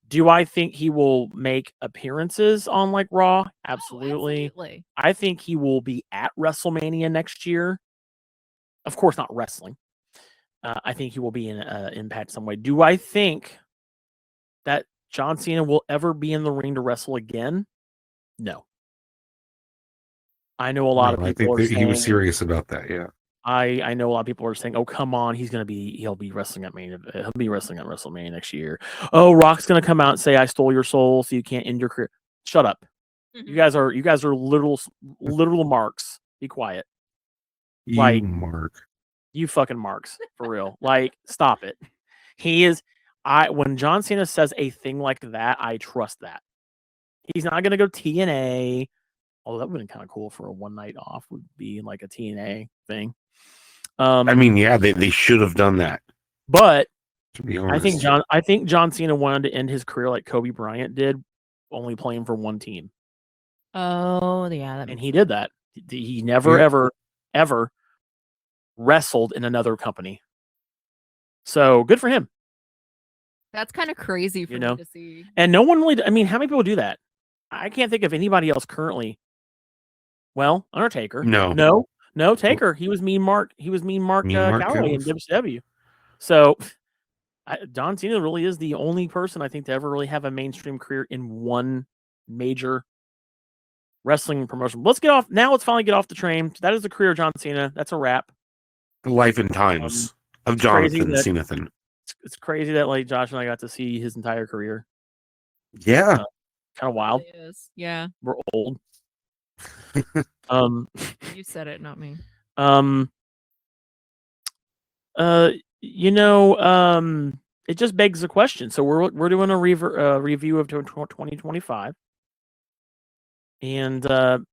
Do I think he will make appearances on like Raw? Absolutely. Absolutely. I think he will be at WrestleMania next year. Of course, not wrestling. I think he will be in Impact some way. Do I think that John Cena will ever be in the ring to wrestle again? No. I know a lot of people. I think he was serious about that. Yeah. I know a lot of people are saying, "Oh, come on, he'll be wrestling at he'll be wrestling at WrestleMania next year." Oh, Rock's gonna come out and say, "I stole your soul, so you can't end your career." Shut up. You guys are literal marks. Be quiet. Mark. You fucking marks for real. Like, stop it. He is. When John Cena says a thing like that, I trust that. He's not gonna go TNA. Oh, that would have been kind of cool for a one night off. Would be like a TNA thing. I mean, yeah, they should have done that. But to be honest, I think John Cena wanted to end his career like Kobe Bryant did, only playing for one team. Oh, yeah, and he did that. He never ever wrestled in another company. So good for him. That's kind of crazy for me to see. And no one really. I mean, how many people do that? I can't think of anybody else currently Well, Undertaker. No. No, Taker. He was Mean Mark. He was Mean Mark Calloway in Callis. WCW. So John Cena really is the only person I think to ever really have a mainstream career in one major wrestling promotion. Let's finally get off the train. That is the career of John Cena. That's a wrap. The life and times of Jonathan Cena. It's crazy that like Josh and I got to see his entire career. Yeah. Kind of wild. It is. Yeah. We're old. You said it, not me. It just begs the question. So we're doing a review of 2025, and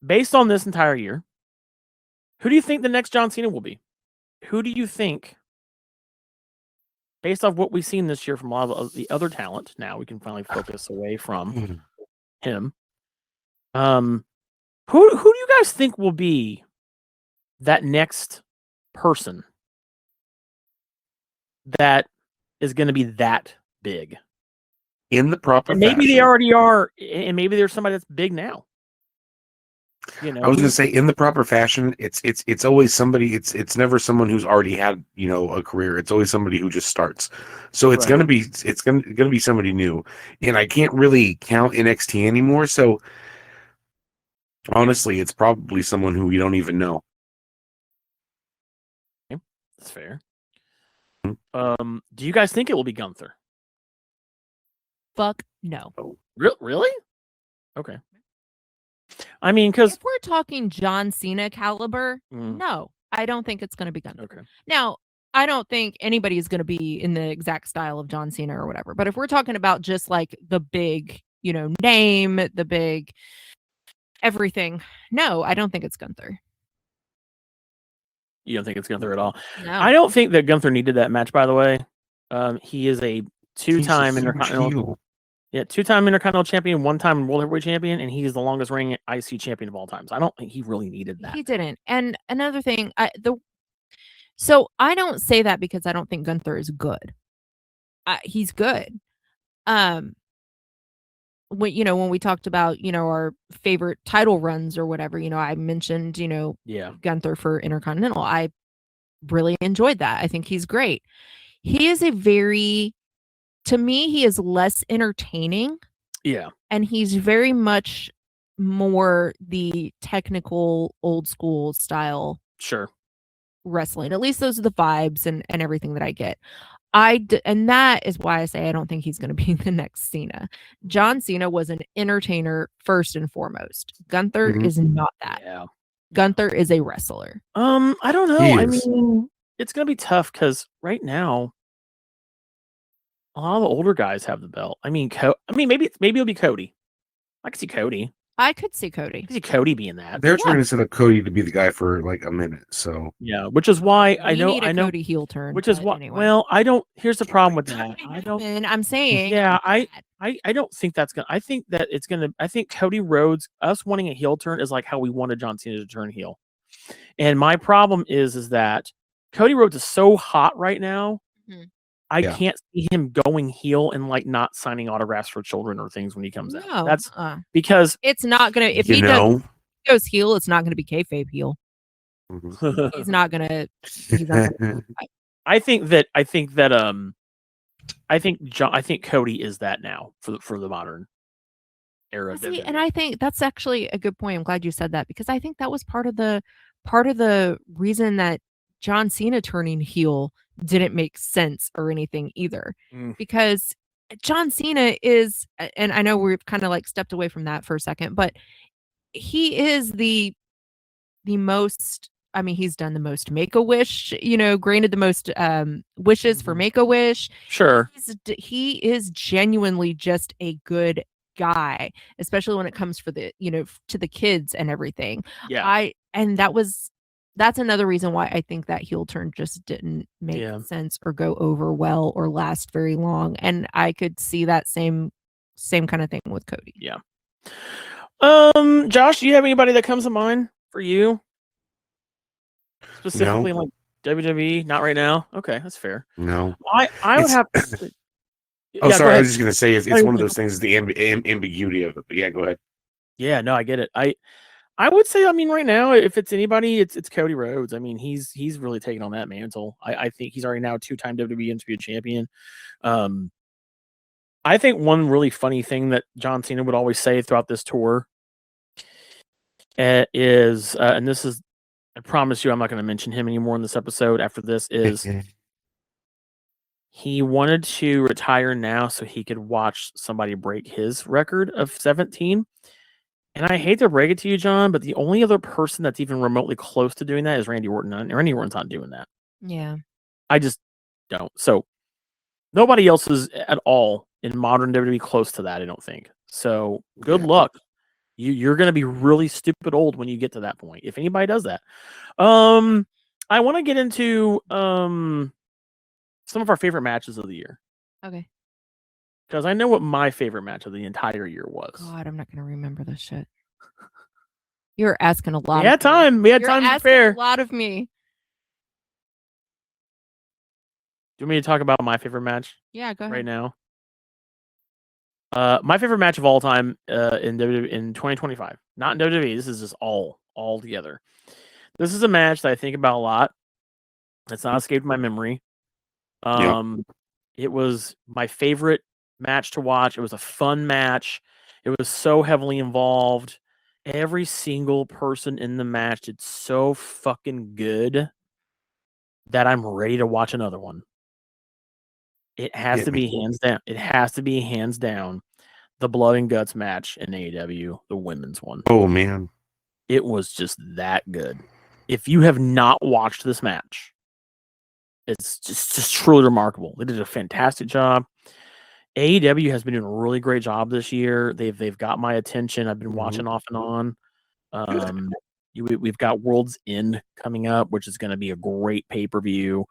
based on this entire year, who do you think the next John Cena will be? Who do you think, based off what we've seen this year from a lot of the other talent, now we can finally focus away from him. Who do you guys think will be that next person that is going to be that big in the proper and maybe fashion? They already are, and maybe there's somebody that's big now. I was going to say, in the proper fashion, it's always somebody. It's never someone who's already had a career. It's always somebody who just starts. So it's going to be somebody new, and I can't really count NXT anymore. So honestly, it's probably someone who we don't even know. Okay, that's fair. Do you guys think it will be Gunther? Fuck no. Really? Okay. I mean, because if we're talking John Cena caliber, no, I don't think it's going to be Gunther. Okay. Now, I don't think anybody is going to be in the exact style of John Cena or whatever. But if we're talking about just like the big, name, the big everything, no, I don't think it's Gunther. You don't think it's Gunther at all? No. I don't think that Gunther needed that match, by the way. He is a two-time Intercontinental. Yeah, two-time Intercontinental champion, one-time World Heavyweight champion, and he is the longest reigning IC champion of all time. So I don't think he really needed that. He didn't. And another thing, so I don't say that because I don't think Gunther is good. He's good. When we talked about our favorite title runs or whatever, I mentioned Gunther for Intercontinental. I really enjoyed that. I think he's great. He is to me, he is less entertaining. Yeah. And he's very much more the technical old school style. Sure. Wrestling. At least those are the vibes and everything that I get. And that is why I say I don't think he's going to be the next Cena. John Cena was an entertainer first and foremost. Gunther is not that. Yeah. Gunther is a wrestler. I don't know. I mean, it's going to be tough because right now, a lot of the older guys have the belt. I mean, maybe it'll be Cody. I could see Cody. I could see Cody. I could see Cody being that. They're trying to set up Cody to be the guy for like a minute. So yeah, which is why I know Cody heel turn. Which is why. Anyway. Well, I don't. Here's the problem with that. I'm saying. Yeah, I don't think that's gonna. I think that it's gonna. I think Cody Rhodes, us wanting a heel turn, is like how we wanted John Cena to turn heel. And my problem is that Cody Rhodes is so hot right now. I can't see him going heel and like not signing autographs for children or things when he comes out. That's because it's not gonna. If he goes heel, it's not gonna be kayfabe heel. He's not gonna. I think Cody is that now for the modern era. See, and I think that's actually a good point. I'm glad you said that because I think that was part of the reason that John Cena turning heel didn't make sense or anything either, because John Cena is, and I know we've kind of like stepped away from that for a second, but he is the most. I mean, he's done the most Make-A-Wish, granted the most wishes for Make-A-Wish. Sure. He is genuinely just a good guy, especially when it comes for the, to the kids and everything. Yeah. That's another reason why I think that heel turn just didn't make sense or go over well or last very long. And I could see that same kind of thing with Cody. Yeah. Josh, do you have anybody that comes to mind for you? Specifically like WWE? Not right now? Okay, that's fair. No. I would have to... sorry, I was just going to say it's one of those things, the ambiguity of it. But yeah, go ahead. Yeah, no, I get it. I would say, I mean, right now, if it's anybody, it's Cody Rhodes. I mean, he's really taken on that mantle. I think he's already now a 2-time WWE Undisputed Champion. I think one really funny thing that John Cena would always say throughout this tour is, and this is, I promise you, I'm not going to mention him anymore in this episode after this, is he wanted to retire now so he could watch somebody break his record of 17. And I hate to break it to you, John, but the only other person that's even remotely close to doing that is Randy Orton. And Randy Orton's not doing that. Yeah. I just don't. So nobody else is at all in modern WWE close to that, I don't think. So good luck. You're going to be really stupid old when you get to that point, if anybody does that. I want to get into some of our favorite matches of the year. Okay. Because I know what my favorite match of the entire year was. God, I'm not going to remember this shit. You're asking a lot. We had time. We had time to prepare. A lot of me. Do you want me to talk about my favorite match? Yeah, go ahead. Right now. My favorite match of all time in 2025. Not in WWE. This is just all together. This is a match that I think about a lot. It's not escaped my memory. It was my favorite match to watch. It was a fun match. It was so heavily involved. Every single person in the match did so fucking good that I'm ready to watch another one. It has to be hands down. It has to be hands down the Blood and Guts match in AEW, the women's one. Oh man, it was just that good. If you have not watched this match, it's just truly remarkable. They did a fantastic job. AEW has been doing a really great job this year. They've got my attention. I've been watching off and on. We've got World's End coming up, which is going to be a great pay-per-view.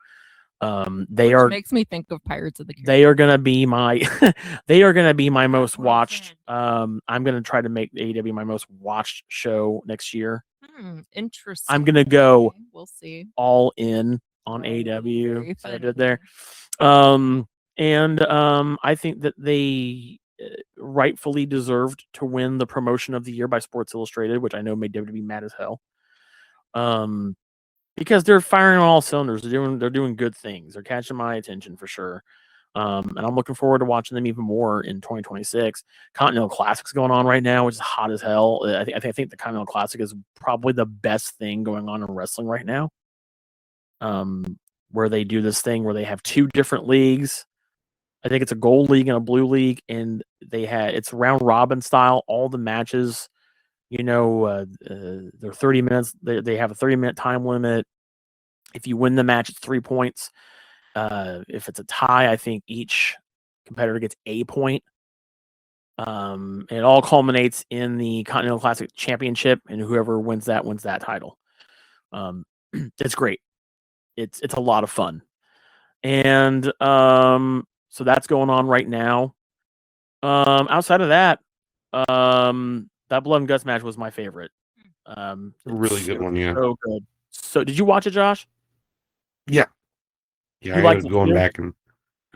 Which makes me think of Pirates of the Caribbean. They are going to be my most watched. I'm going to try to make AEW my most watched show next year. Interesting. I'm going to go. We'll see. All in on AEW. I did there. And I think that they rightfully deserved to win the promotion of the year by Sports Illustrated, which I know made WWE mad as hell. Because they're firing on all cylinders. They're doing good things. They're catching my attention for sure. And I'm looking forward to watching them even more in 2026. Continental Classic's going on right now, which is hot as hell. I think the Continental Classic is probably the best thing going on in wrestling right now. Where they do this thing where they have two different leagues. I think it's a gold league and a blue league, and it's round robin style. All the matches, they're 30 minutes. They have a 30-minute time limit. If you win the match, it's 3 points. If it's a tie, I think each competitor gets a point. And it all culminates in the Continental Classic Championship, and whoever wins that title. It's great. It's a lot of fun. And so that's going on right now. Outside of that, that Blood and Guts match was my favorite. Really good one, yeah. So good. So did you watch it, Josh? Yeah. Yeah, I was going back and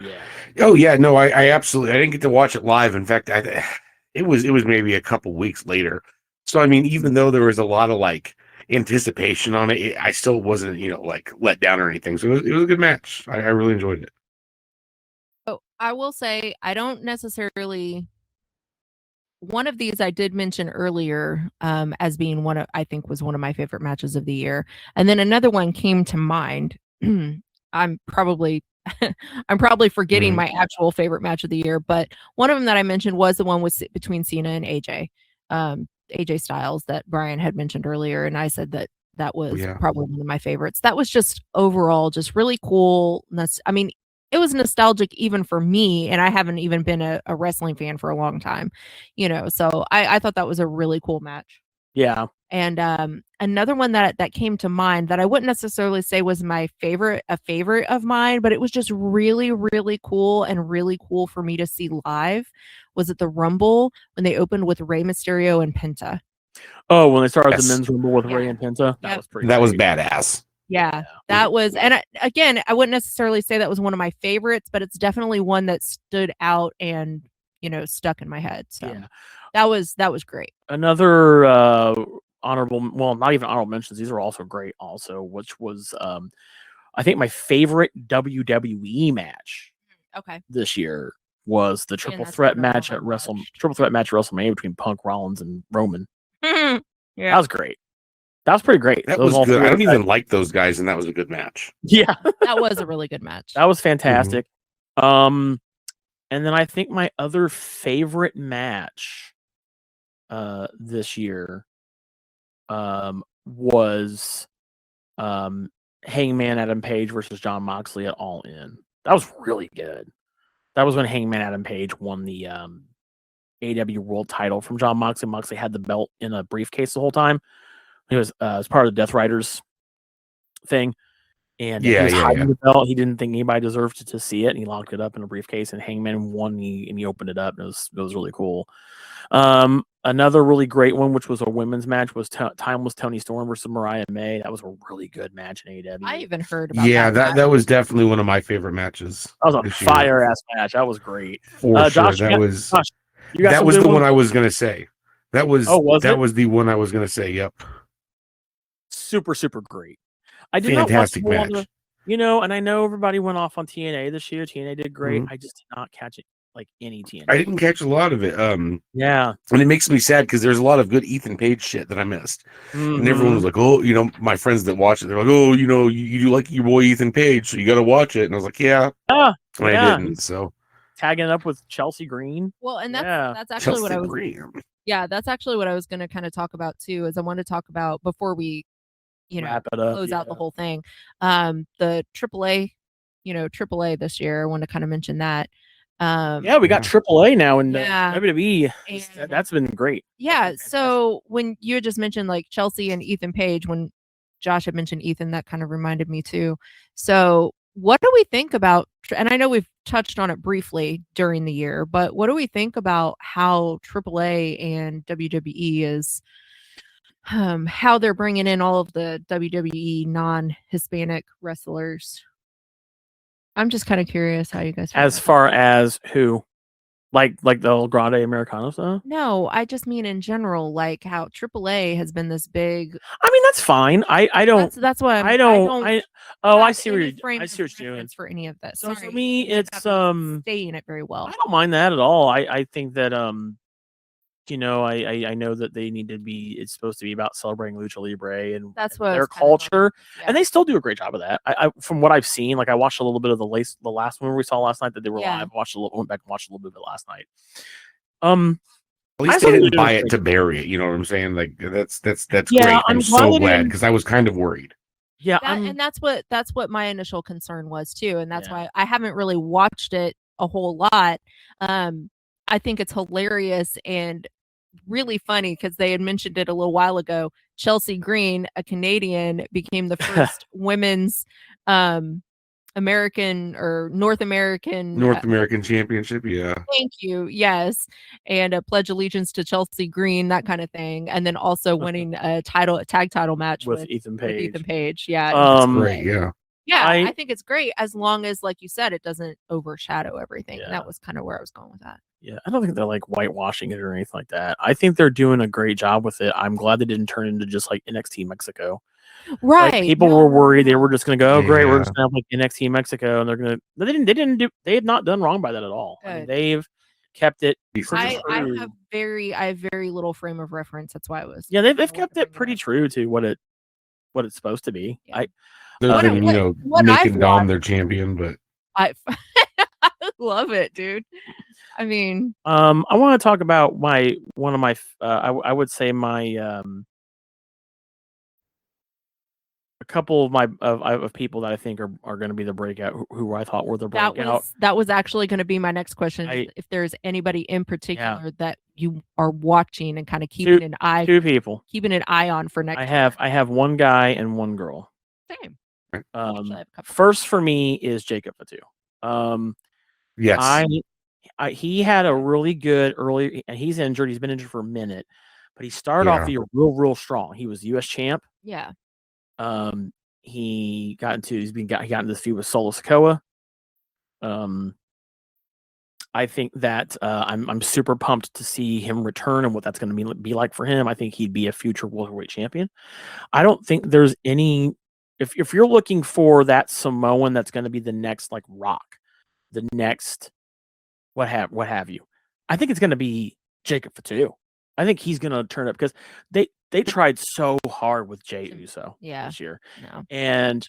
yeah. Oh yeah, no, I absolutely I didn't get to watch it live. In fact, it was maybe a couple weeks later. So I mean, even though there was a lot of like anticipation on it, I still wasn't, like let down or anything. So it was a good match. I really enjoyed it. Oh, I will say I don't necessarily. One of these I did mention earlier as being I think was one of my favorite matches of the year. And then another one came to mind. I'm probably forgetting my actual favorite match of the year, but one of them that I mentioned was the one between Cena and AJ. AJ Styles that Brian had mentioned earlier, and I said that was probably one of my favorites. That was just overall just really cool. I mean, it was nostalgic even for me, and I haven't even been a wrestling fan for a long time, so I thought that was a really cool match. Yeah. And another one that came to mind that I wouldn't necessarily say was a favorite of mine, but it was just really, really cool and really cool for me to see live was at the Rumble when they opened with Rey Mysterio and Penta. Oh, when they started the men's Rumble with Rey and Penta? That was pretty That was badass. Yeah, that was, and again, I wouldn't necessarily say that was one of my favorites, but it's definitely one that stood out and, stuck in my head. So that was great. Another not even honorable mentions. These are also great. Also, which was I think my favorite WWE match. Okay. This year was the triple that's threat one of match them at I watched. Triple threat match at WrestleMania between Punk, Rollins, and Roman. Yeah. That was great. That was pretty great. That was good. I don't even like those guys, and that was a good match. Yeah, that was a really good match. that was fantastic. And then I think my other favorite match this year was Hangman Adam Page versus John Moxley at All In. That was really good. That was when Hangman Adam Page won the AEW World title from John Moxley. Moxley had the belt in a briefcase the whole time. He was as part of the Death Riders thing. And he was hiding the belt. He didn't think anybody deserved to see it, and he locked it up in a briefcase. And Hangman won, and he opened it up. And it was really cool. Another really great one, which was a women's match, was Timeless Toni Storm versus Mariah May. That was a really good match in AEW. I even heard about that was definitely one of my favorite matches. That was a fire ass match. That was great. For sure. Josh, that was the one I was gonna say. That was the one I was gonna say. Yep. Super, super great. I did fantastic not watch match. And I know everybody went off on TNA this year. TNA did great. I just did not catch it like any TNA. I didn't catch a lot of it. Yeah. And it makes me sad because there's a lot of good Ethan Page shit that I missed. And everyone was like, oh, my friends that watch it, they're like, oh, you like your boy Ethan Page, so you got to watch it. And I was like, yeah. And I didn't. So tagging up with Chelsea Green. Well, and that's actually what I was. Yeah, that's actually what I was going to kind of talk about too. Is I want to talk about before we, wrap it up, close out the whole thing. The AAA, AAA this year. I want to kind of mention that. We got AAA now in WWE. That's been great. Yeah. So when you had just mentioned like Chelsea and Ethan Page, when Josh had mentioned Ethan, that kind of reminded me too. So what do we think about, and I know we've touched on it briefly during the year, but what do we think about how AAA and WWE is, how they're bringing in all of the WWE non-Hispanic wrestlers? I'm just kind of curious how you guys feel. As far as who, like the El Grande Americano stuff? No, I just mean in general, like how AAA has been this big. I mean, that's fine. I don't. That's what I see what you're doing for any of this. So for me, it's stay in it very well. I don't mind that at all. I think that I know that they need to be. It's supposed to be about celebrating Lucha Libre and that's what their culture, and they still do a great job of that. I from what I've seen, like I watched a little bit of the last one we saw last night that they were live. Went back and watched a little bit of it last night. At least they didn't buy it to bury it. You know what I'm saying? Like that's great. I'm so glad because I was kind of worried. Yeah, and that's what my initial concern was too, and that's why I haven't really watched it a whole lot. I think it's hilarious and really funny because they had mentioned it a little while ago. Chelsea Green, a Canadian, became the first women's American or North American championship. Yeah. Thank you. Yes. And pledge allegiance to Chelsea Green, that kind of thing. And then also winning a tag title match with Ethan Page. Yeah. That's great. Yeah. Yeah. I think it's great as long as, like you said, it doesn't overshadow everything. Yeah. That was kind of where I was going with that. Yeah. I don't think they're like whitewashing it or anything like that. I think they're doing a great job with it. I'm glad they didn't turn into just like NXT Mexico. Right. Like, people were worried they were just going to go, oh, great, we're just going to have like NXT Mexico, and they're going to. They had not done wrong by that at all. I mean, they've kept it. I have very little frame of reference. That's why I was. Yeah, they've kept it pretty true to what it's supposed to be. Yeah. They're making Dom their champion, but I love it, dude. I mean, I want to talk about I would say my a couple of my of people that I think are going to be the breakout, who I thought were the breakout. That was actually going to be my next question. If there's anybody in particular that you are watching and kind of keeping an eye on for next. I have one guy and one girl. Same. First for me is Jacob Fatu. Yes. He had a really good early, and he's injured. He's been injured for a minute, but he started off the year real strong. He was U.S. champ. Yeah. He got into this feud with Solo Sikoa. I think that I'm super pumped to see him return and what that's going to be like for him. I think he'd be a future world heavyweight champion. I don't think there's any. If you're looking for that Samoan that's going to be the next like Rock, the next what have you, I think it's going to be Jacob Fatu. I think he's going to turn up because they tried so hard with Jey Uso this year, and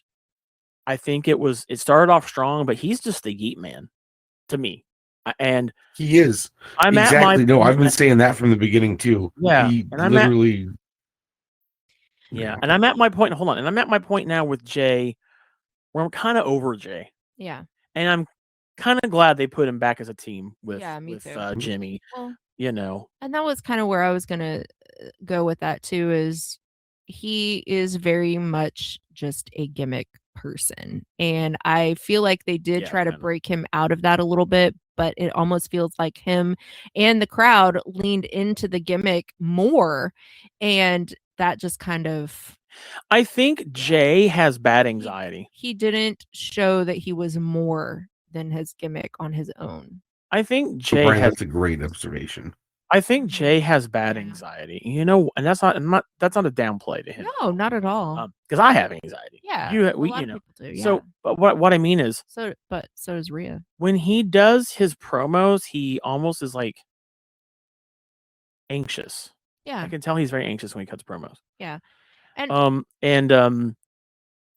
I think it started off strong, but he's just the Yeet Man to me, and he is. I'm exactly. at my I've been saying that from the beginning too. Yeah, he and literally. And I'm at my point. Hold on, and I'm at my point now with Jey, where I'm kind of over Jey. Yeah, and I'm kind of glad they put him back as a team with Jimmy. Well, and that was kind of where I was gonna go with that too. Is he is very much just a gimmick person, and I feel like they did try to break him out of that a little bit, but it almost feels like him and the crowd leaned into the gimmick more, and that just kind of. I think Jey has bad anxiety. He didn't show that he was more than his gimmick on his own. I think Jey that's a great observation. I think Jey has bad anxiety, and that's not a downplay to him. No, not at all. Because I have anxiety. Yeah, a lot of people do. Yeah. So, but what I mean is, so does Rhea. When he does his promos, he almost is like anxious. Yeah, I can tell he's very anxious when he cuts promos. Yeah, and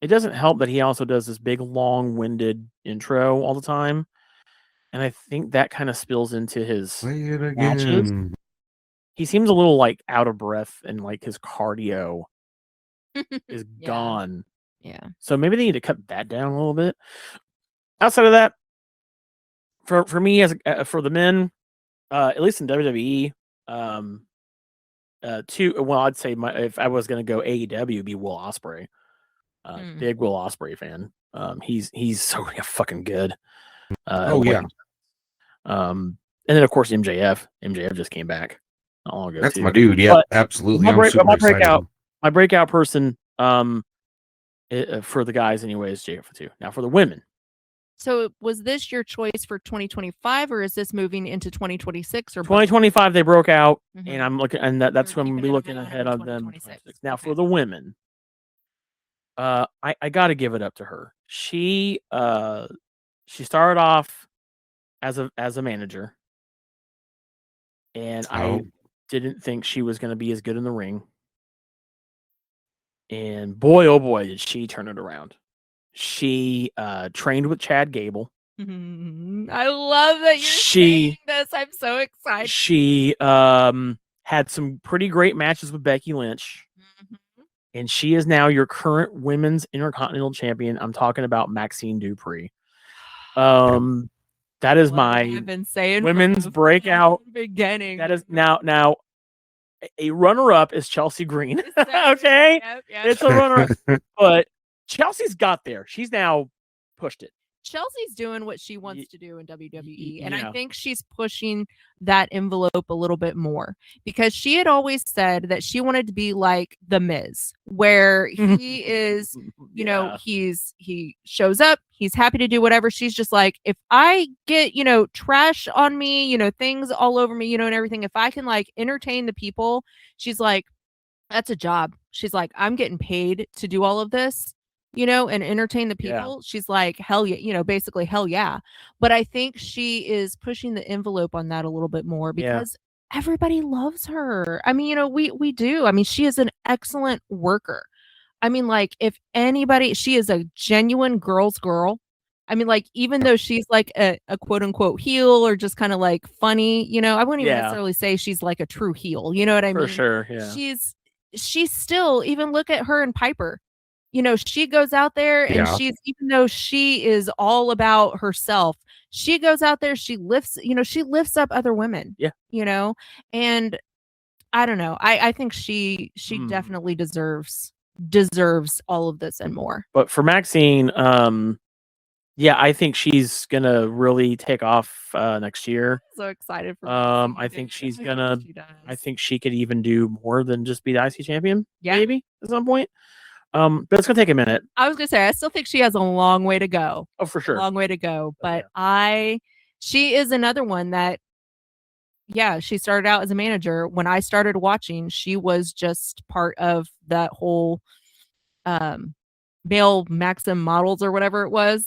it doesn't help that he also does this big long-winded intro all the time. And I think that kind of spills into his matches. He seems a little like out of breath, and like his cardio is gone. Yeah. So maybe they need to cut that down a little bit. Outside of that, for me for the men, at least in WWE, I'd say if I was going to go AEW, it'd be Will Ospreay. Big Will Ospreay fan. He's so fucking good. And then of course MJF just came back not long ago. That's my dude. Yeah, absolutely. My breakout person for the guys anyway is Jacob Fatu. Now for the women. So was this your choice for 2025, or is this moving into 2026 or 2025? They broke out, and I'm looking, and that's when we'll be looking ahead of them. Now for the women, I got to give it up to her. She started off as a manager, and I didn't think she was going to be as good in the ring. And boy, oh boy, did she turn it around. She trained with Chad Gable. I love that you're saying this. I'm so excited. She had some pretty great matches with Becky Lynch. And she is now your current women's Intercontinental Champion. I'm talking about Maxine Dupree. That is I've been saying women's breakout beginning. That is now a runner-up is Chelsea Green. Okay, Yep. It's a runner-up, but Chelsea's got there. She's now pushed it. Chelsea's doing what she wants to do in WWE, and I think she's pushing that envelope a little bit more, because she had always said that she wanted to be like The Miz, where he is, he shows up, he's happy to do whatever. She's just like, if I get, trash on me, things all over me, and everything, if I can like entertain the people, she's like, that's a job. She's like, I'm getting paid to do all of this, and entertain the people. Yeah. She's like, hell yeah, basically hell yeah. But I think she is pushing the envelope on that a little bit more, because everybody loves her. I mean, we do. I mean, she is an excellent worker. I mean, like, if anybody, she is a genuine girl's girl. I mean, like, even though she's like a quote unquote heel, or just kind of like funny, I wouldn't even necessarily say she's like a true heel. You know what I mean? For sure. Yeah. She's still, even look at her and Piper. She goes out there and even though she is all about herself, she goes out there, she lifts up other women. Yeah. And I don't know. I think she definitely deserves all of this and more. But for Maxine, I think she's gonna really take off next year. So excited for I think she's gonna I think she could even do more than just be the IC champion, maybe at some point. But it's gonna take a minute. I was gonna say, I still think she has a long way to go. Oh, for sure. A long way to go. But she is another one that, yeah, she started out as a manager. When I started watching, she was just part of that whole male Maxim models or whatever it was.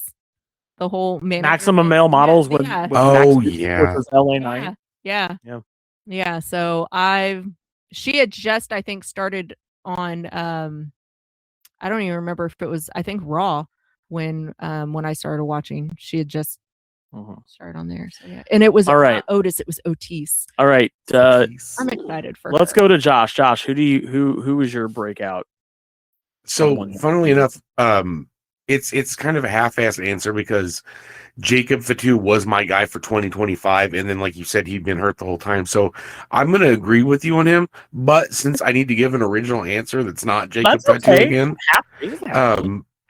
The whole Maximum Male Models with Oh, Max yeah. versus LA Knight. Yeah. Yeah. Yeah. So she had just, I think, started on I don't even remember if it was, I think, Raw when I started watching. She had just started on there. So yeah. And it was all right. Otis, it was Otis. All right. I'm excited for let's her. go to Josh. Josh, who was your breakout? So funnily enough, it's kind of a half-assed answer because Jacob Fatu was my guy for 2025, and then like you said, he'd been hurt the whole time. So I'm gonna agree with you on him, but since I need to give an original answer that's not Jacob Fatu again,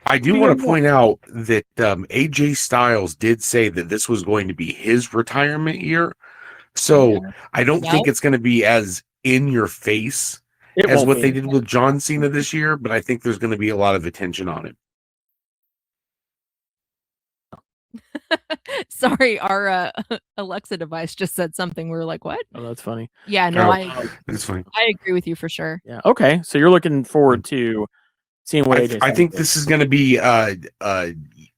I do want to point out that AJ Styles did say that this was going to be his retirement year. So I don't think it's going to be as in your face as what they did with John Cena this year, but I think there's going to be a lot of attention on it. Sorry, our Alexa device just said something. We were like, what? Oh, that's funny. Yeah, no, that's funny. I agree with you for sure. Yeah. Okay. So you're looking forward to seeing what AJ I think this is going to be a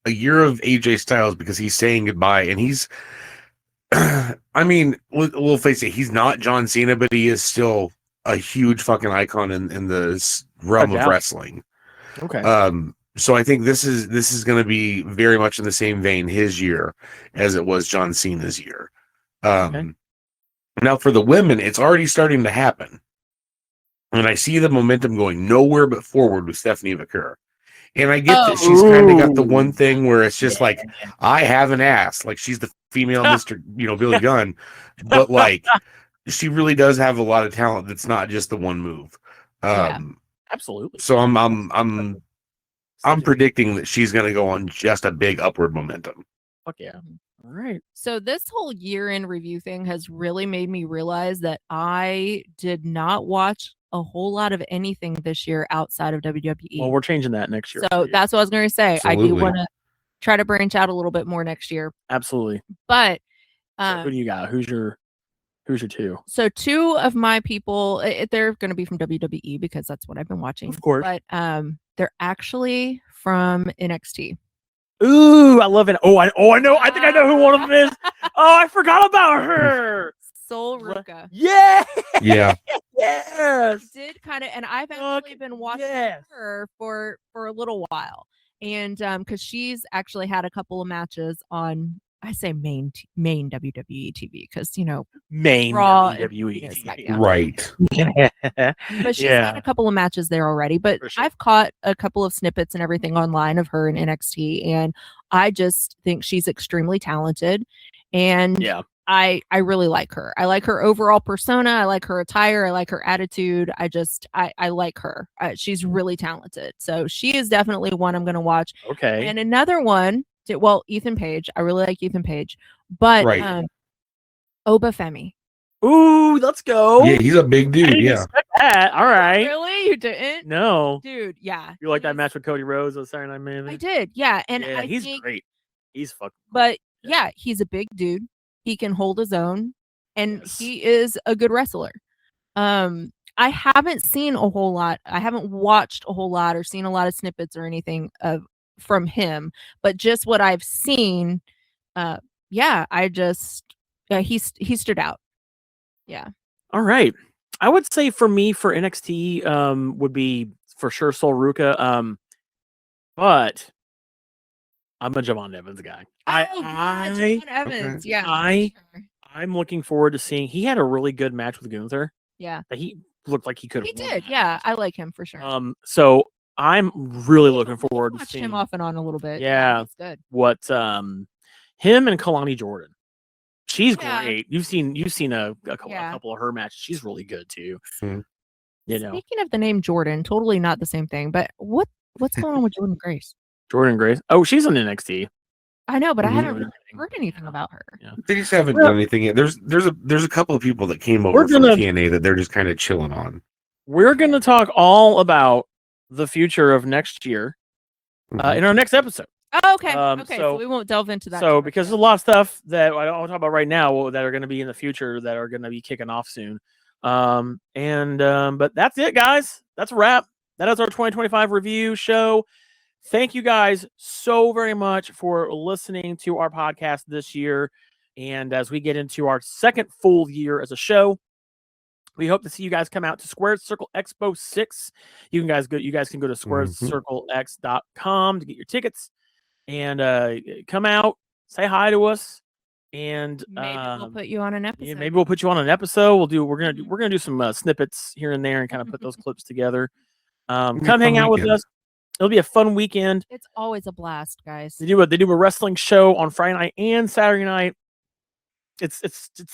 year of AJ Styles because he's saying goodbye, and he's I mean, we'll face it, he's not John Cena, but he is still a huge fucking icon in the realm of wrestling. Okay. So I think this is going to be very much in the same vein his year as it was John Cena's year. Now for the women, it's already starting to happen, and I see the momentum going nowhere but forward with Stephanie McCurry. And I get that she's kind of got the one thing where it's just like, I have an ass. Like, she's the female Mr. Billy Gunn. But, like, she really does have a lot of talent that's not just the one move. Absolutely. So I'm predicting that she's going to go on just a big upward momentum. Fuck yeah. All right. So this whole year-end review thing has really made me realize that I did not watch a whole lot of anything this year outside of WWE. Well, we're changing that next year. So that's what I was going to say. Absolutely. I do want to try to branch out a little bit more next year. Absolutely. But so who do you got? Who's your two? So two of my people, they're going to be from WWE because that's what I've been watching. Of course. But they're actually from NXT. Ooh, I love it. Oh, I know. I think I know who one of them is. Oh, I forgot about her. Sol Ruka. Yeah. Yeah. Yes. Did kind of, and I've actually been watching her for a little while, and because she's actually had a couple of matches on, I say main WWE TV because main Raw, WWE TV. Right. But she's had a couple of matches there already. But I've caught a couple of snippets and everything online of her in NXT, and I just think she's extremely talented, and I really like her. I like her overall persona. I like her attire. I like her attitude. I like her. She's really talented. So she is definitely one I'm going to watch. Okay. And another one, Ethan Page. I really like Ethan Page. But Oba Femi. Ooh, let's go. Yeah, he's a big dude. Yeah. That. All right. Really? You didn't? No. Dude, yeah. You like that match with Cody Rhodes on Saturday Night Main? I did, yeah. And he's great. He's fucking But yeah, he's a big dude. He can hold his own, and he is a good wrestler. I haven't seen a whole lot. I haven't watched a whole lot or seen a lot of snippets or anything from him, but just what I've seen, he stood out. Yeah. All right. I would say for me, for NXT, would be for sure Sol Ruka. But I'm a Javon Evans guy. Javon Evans. Okay. Yeah. I'm looking forward to seeing. He had a really good match with Gunther. Yeah. That he looked like he could have. He did. Yeah. I like him for sure. So I'm really looking forward to seeing him off and on a little bit. Yeah. It's good. What him and Kalani Jordan. She's great. You've seen a couple of her matches. She's really good too. Mm-hmm. Speaking of the name Jordan, totally not the same thing. But what's going on with Jordan Grace? Jordan Grace. Oh, she's on NXT. I know, but I haven't heard anything about her. Yeah. They just haven't done anything yet. There's a couple of people that came over from TNA that they're just kind of chilling on. We're gonna talk all about the future of next year in our next episode. Oh, okay. So we won't delve into that. So because there's a lot of stuff that I don't want to talk about right now that are going to be in the future that are going to be kicking off soon. But that's it, guys. That's a wrap. That is our 2025 review show. Thank you guys so very much for listening to our podcast this year. And as we get into our second full year as a show, we hope to see you guys come out to Squared Circle Expo 6. You guys can go to squaredcirclex.com to get your tickets and come out, say hi to us, and maybe we'll put you on an episode. Yeah, maybe we'll put you on an episode. We're gonna do some snippets here and there and kind of put those clips together. Come hang out with us. It'll be a fun weekend. It's always a blast, guys. They do a wrestling show on Friday night and Saturday night. It's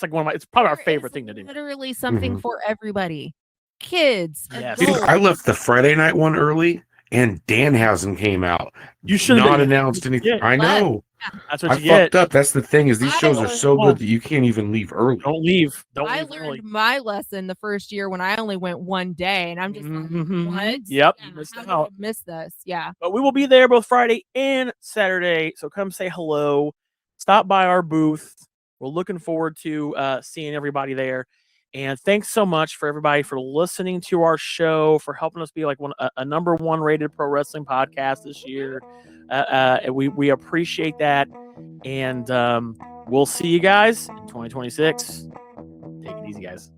like it's probably our favorite thing to do. Literally something for everybody. Kids. Yes. Dude, I left the Friday night one early and Danhausen came out. You should not announced anything. I know. That's what I you get. fucked up. That's the thing is these shows are so good that you can't even leave early. Don't leave. I learned my lesson the first year when I only went one day, and I'm just like, what? Yep. Yeah, You missed how out. did I miss this? Yeah. But we will be there both Friday and Saturday. So come say hello. Stop by our booth. We're looking forward to seeing everybody there. And thanks so much for everybody for listening to our show, for helping us be like a number 1 rated pro wrestling podcast this year. We appreciate that. And we'll see you guys in 2026. Take it easy, guys.